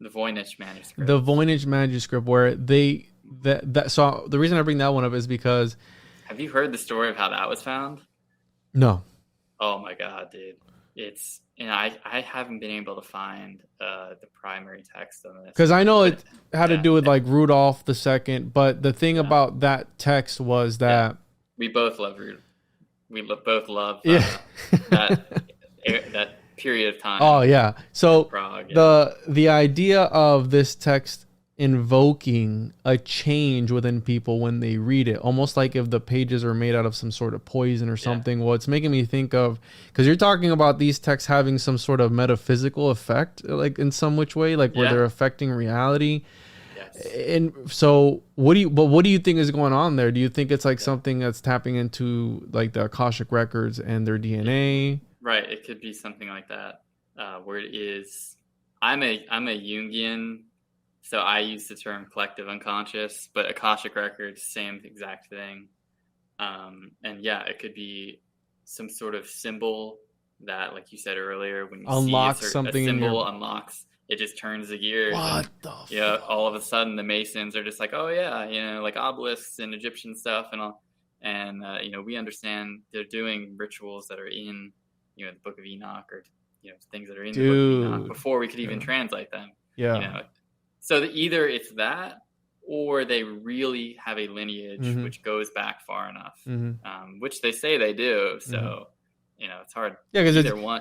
The Voynich manuscript. The Voynich manuscript, where so the reason I bring that one up is because. Have you heard the story of how that was found? No. Oh my God, dude. It's, I haven't been able to find the primary text on this. Because I know it had to do with like Rudolph II, but the thing about that text was that we both love we both love that period of time. Oh yeah. So Prague, the idea of this text invoking a change within people when they read it, almost like if the pages are made out of some sort of poison or something. Well, it's making me think of, because you're talking about these texts having some sort of metaphysical effect, like in some which way, like where they're affecting reality. Yes. And so what do you think is going on there? Do you think it's like something that's tapping into like the Akashic records and their DNA? Right. It could be something like that, where it is, I'm a Jungian, so I use the term collective unconscious, but Akashic records, same exact thing. And it could be some sort of symbol that, like you said earlier, when you unlocks see something, a symbol unlocks, it just turns the gears. What the fuck? All of a sudden the Masons are just like, oh yeah, like obelisks and Egyptian stuff and all. And, we understand they're doing rituals that are in, the Book of Enoch, or, things that are in the Book of Enoch before we could even translate them. Yeah. So either it's that, or they really have a lineage which goes back far enough, which they say they do. So, it's hard. Yeah, because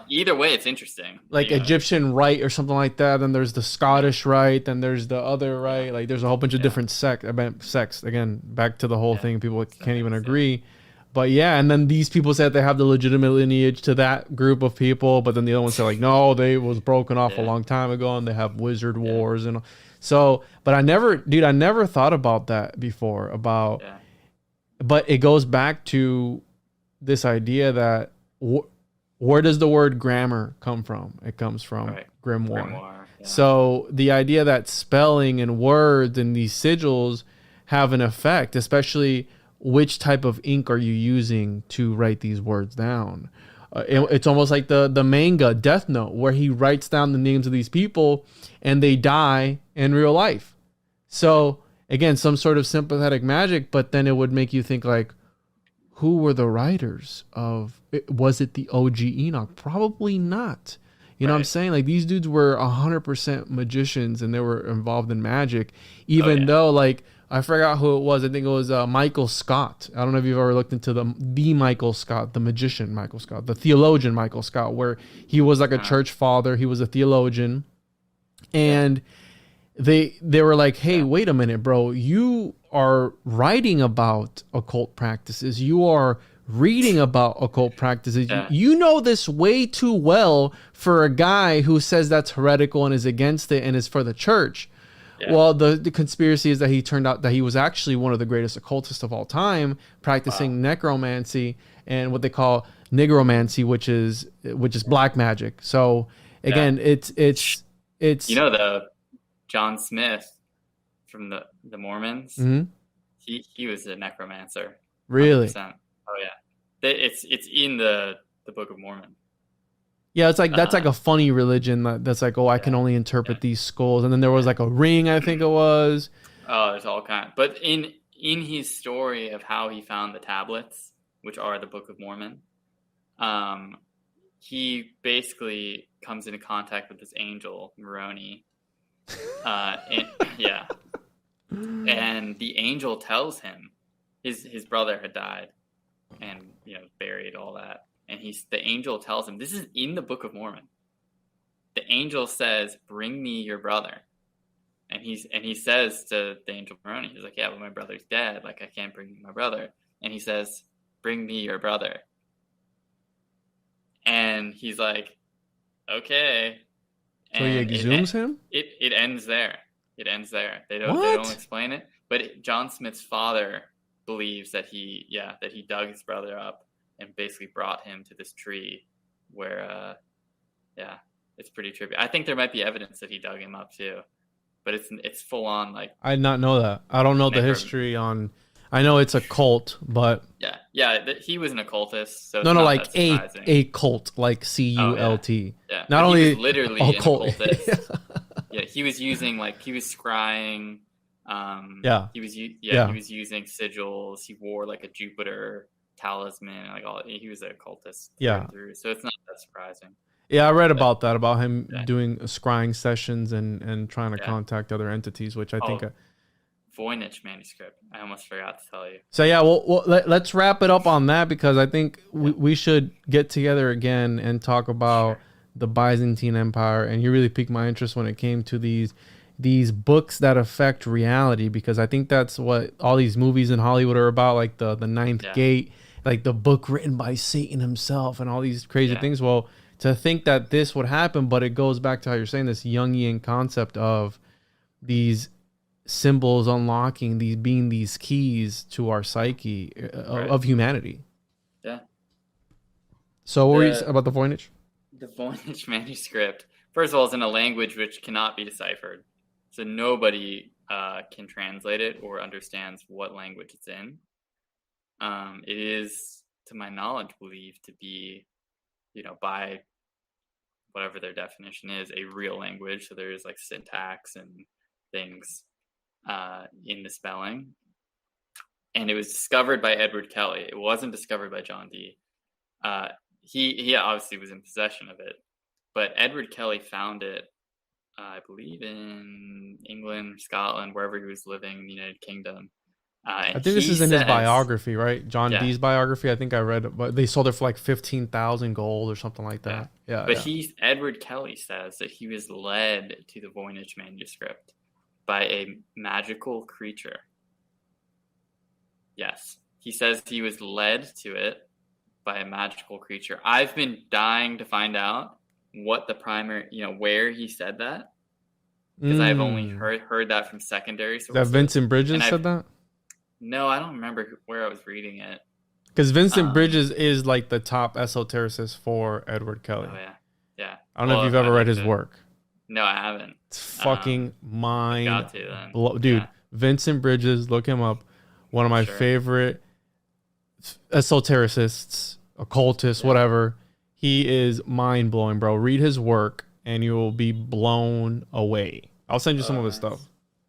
either way, it's interesting. Like Egyptian rite or something like that. And there's the Scottish rite, and there's the other rite. Like there's a whole bunch of different sects. Again, back to the whole thing. People can't even agree. But yeah, and then these people said they have the legitimate lineage to that group of people, but then the other ones say like, no, they was broken off a long time ago, and they have wizard wars and so. But I never thought about that before. But it goes back to this idea that where does the word grammar come from? It comes from grimoire. So the idea that spelling and words and these sigils have an effect, especially which type of ink are you using to write these words down? It's almost like the manga Death Note, where he writes down the names of these people and they die in real life. So again, some sort of sympathetic magic, but then it would make you think like, who were the writers of it? Was it the OG Enoch? Probably not. You know what I'm saying? Like these dudes were 100% magicians and they were involved in magic, even though like, I forgot who it was. I think it was Michael Scott. I don't know if you've ever looked into the Michael Scott, the magician Michael Scott, the theologian Michael Scott, where he was like a church father. He was a theologian. And they were like, hey, wait a minute, bro. You are writing about occult practices. You are reading about occult practices. You know this way too well for a guy who says that's heretical and is against it and is for the church. Well, the conspiracy is that he turned out that he was actually one of the greatest occultists of all time, practicing necromancy and what they call nigromancy, which is black magic. So again, it's the John Smith from the Mormons. He was a necromancer. Really? 100%. Oh yeah, it's in the Book of Mormon. Yeah, it's like that's like a funny religion that's like, I can only interpret these skulls. And then there was like a ring, I think it was. Oh, there's all kinds. But in his story of how he found the tablets, which are the Book of Mormon, he basically comes into contact with this angel, Moroni. And the angel tells him his brother had died and buried, all that. And the angel tells him, this is in the Book of Mormon. The angel says, bring me your brother. And he says to the angel Moroni, he's like, yeah, but my brother's dead. Like, I can't bring you my brother. And he says, bring me your brother. And he's like, okay. So he exhumes him? It ends there. It ends there. They don't explain it. But John Smith's father believes that he dug his brother up and basically brought him to this tree where, it's pretty trippy. I think there might be evidence that he dug him up too, but it's full on like. I did not know that. I don't know the history on. I know it's a cult, but he was an occultist. So like a cult, like CULT. Yeah, not only he was literally an occultist. He was using he was scrying. He was using sigils. He wore like a Jupiter talisman, he was an occultist through, so it's not that surprising. I read about that, about him doing scrying sessions and trying to contact other entities, which I think Voynich manuscript, I almost forgot to tell you. So let's wrap it up on that, because I think we should get together again and talk about the Byzantine Empire. And you really piqued my interest when it came to these books that affect reality, because I think that's what all these movies in Hollywood are about, like the Ninth Gate, like the book written by Satan himself and all these crazy things. Well, to think that this would happen, but it goes back to how you're saying this Jungian concept of these symbols unlocking, being these keys to our psyche of humanity. Yeah. So what were you about the Voynich? The Voynich manuscript, first of all, is in a language which cannot be deciphered. So nobody can translate it or understands what language it's in. It is, to my knowledge, believed to be, by whatever their definition is, a real language. So there's like syntax and things in the spelling. And it was discovered by Edward Kelly. It wasn't discovered by John Dee. He obviously was in possession of it, but Edward Kelly found it I believe in England, Scotland, wherever he was living in the United Kingdom. I think this is in his biography, right? John Dee's biography. I think I read it, but they sold it for like 15,000 gold or something like that. Yeah. But Edward Kelly says that he was led to the Voynich manuscript by a magical creature. Yes. He says he was led to it by a magical creature. I've been dying to find out what the primary, where he said that. Because I've only heard that from secondary sources. That Vincent Bridges said that? No, I don't remember where I was reading it. Because Vincent Bridges is like the top esotericist for Edward Kelly. Oh, yeah. I don't know if you've ever read his work. No, I haven't. It's fucking mind. Got to then. Dude, yeah. Vincent Bridges, look him up. One of my favorite esotericists, occultists, whatever. He is mind blowing, bro. Read his work and you will be blown away. I'll send you some of his stuff.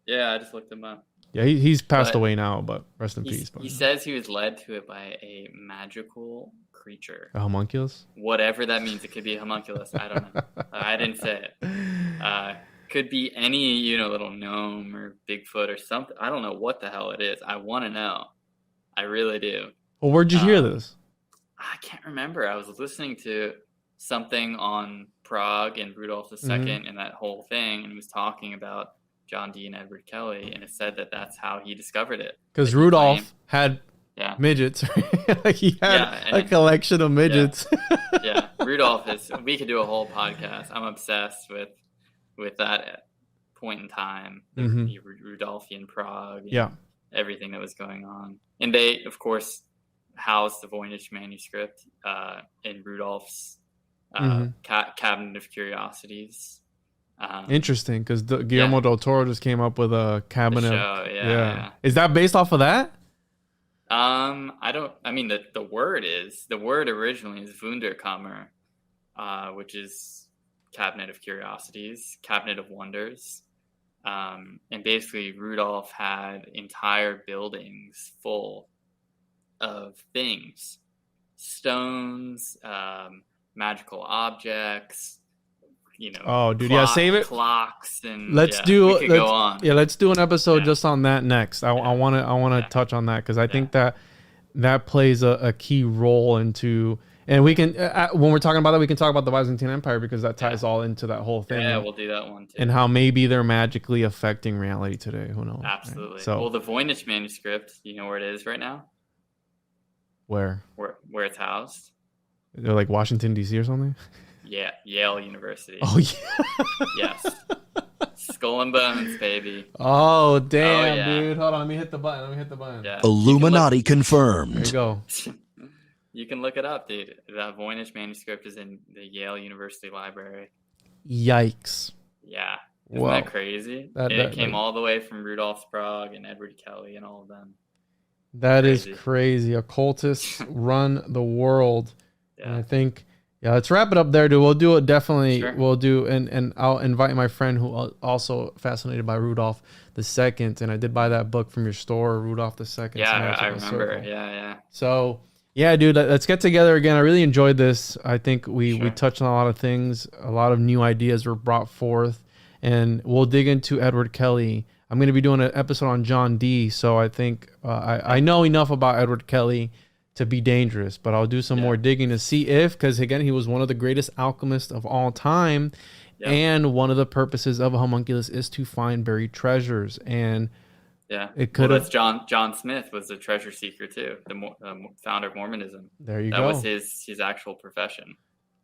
Yeah, I just looked him up. Yeah, he's passed away now, but rest in peace. He says he was led to it by a magical creature. A homunculus? Whatever that means. It could be a homunculus. I don't know. I didn't say it. Could be any, little gnome or Bigfoot or something. I don't know what the hell it is. I want to know. I really do. Well, where'd you hear this? I can't remember. I was listening to something on Prague and Rudolph II and that whole thing, and he was talking about John Dee and Edward Kelly, and it said that that's how he discovered it. Because Rudolph had midgets. Like he had a collection of midgets. Yeah. Rudolph we could do a whole podcast. I'm obsessed with that point in time, the Rudolphian Prague, and everything that was going on. And they, of course, housed the Voynich manuscript in Rudolph's Cabinet of Curiosities. Interesting, because Guillermo del Toro just came up with a cabinet. Yeah. Is that based off of that? The word originally is Wunderkammer, which is Cabinet of Curiosities, Cabinet of Wonders. And basically Rudolph had entire buildings full of things, stones, magical objects, save it. Clocks and let's do an episode just on that next. I want to touch on that because I think that plays a key role into, and we can when we're talking about that, we can talk about the Byzantine Empire because that ties all into that whole thing. Yeah, we'll do that one too. And how maybe they're magically affecting reality today. Who knows? Absolutely. Right? So, the Voynich manuscript, you know where it is right now? Where it's housed? They're like Washington D.C. or something. Yeah, Yale University. Oh, yeah. Yes. Skull and Bones, baby. Oh, damn, dude. Hold on. Let me hit the button. Yeah. Illuminati confirmed. There you go. You can look it up, dude. That Voynich manuscript is in the Yale University Library. Yikes. Yeah. Isn't that crazy? It came all the way from Rudolf Sprague and Edward Kelly and all of them. That is crazy. Occultists run the world. Yeah. And I think... Yeah, let's wrap it up there, dude. We'll do it definitely. Sure. We'll do, and I'll invite my friend who also fascinated by Rudolph II, and I did buy that book from your store, Rudolph II. Yeah, I remember. Yeah. So, yeah, dude, let's get together again. I really enjoyed this. I think we touched on a lot of things. A lot of new ideas were brought forth, and we'll dig into Edward Kelly. I'm going to be doing an episode on John Dee, so I think I know enough about Edward Kelly to be dangerous, but I'll do some more digging to see because again, he was one of the greatest alchemists of all time, and one of the purposes of a homunculus is to find buried treasures. And it could have. John Smith was a treasure seeker too, the founder of Mormonism. There you go. That was his actual profession.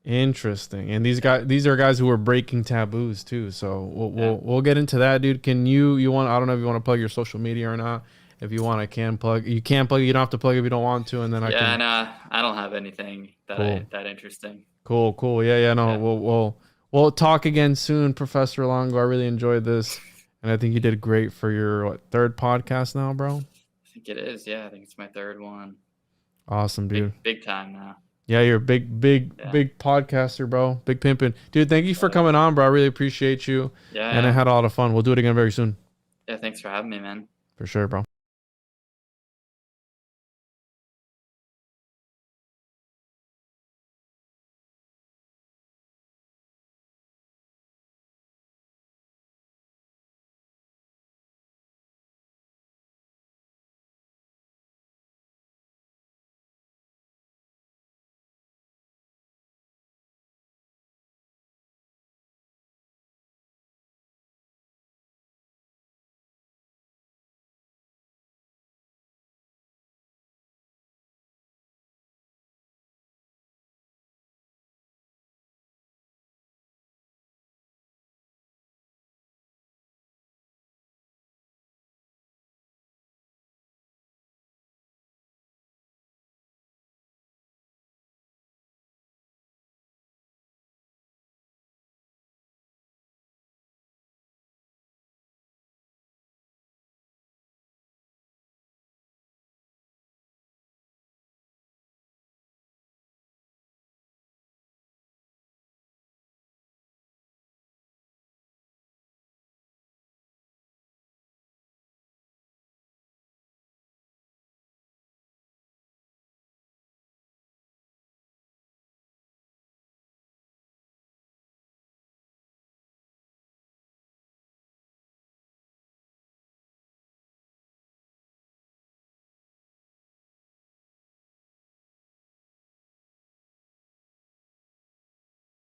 Interesting. And these are guys who were breaking taboos too. So we'll get into that, dude. Can you want? I don't know if you want to plug your social media or not. If you want, I can plug. You can plug. You don't have to plug if you don't want to, and then I can. Yeah, I don't have anything that interesting. Cool. Yeah. No, we'll talk again soon, Professor Longo. I really enjoyed this, and I think you did great for your third podcast now, bro. I think it is. Yeah, I think it's my third one. Awesome, dude. Big time now. Yeah, you're a big podcaster, bro. Big pimpin'. Dude, thank you for coming on, bro. I really appreciate you. Yeah. And I had a lot of fun. We'll do it again very soon. Yeah, thanks for having me, man. For sure, bro.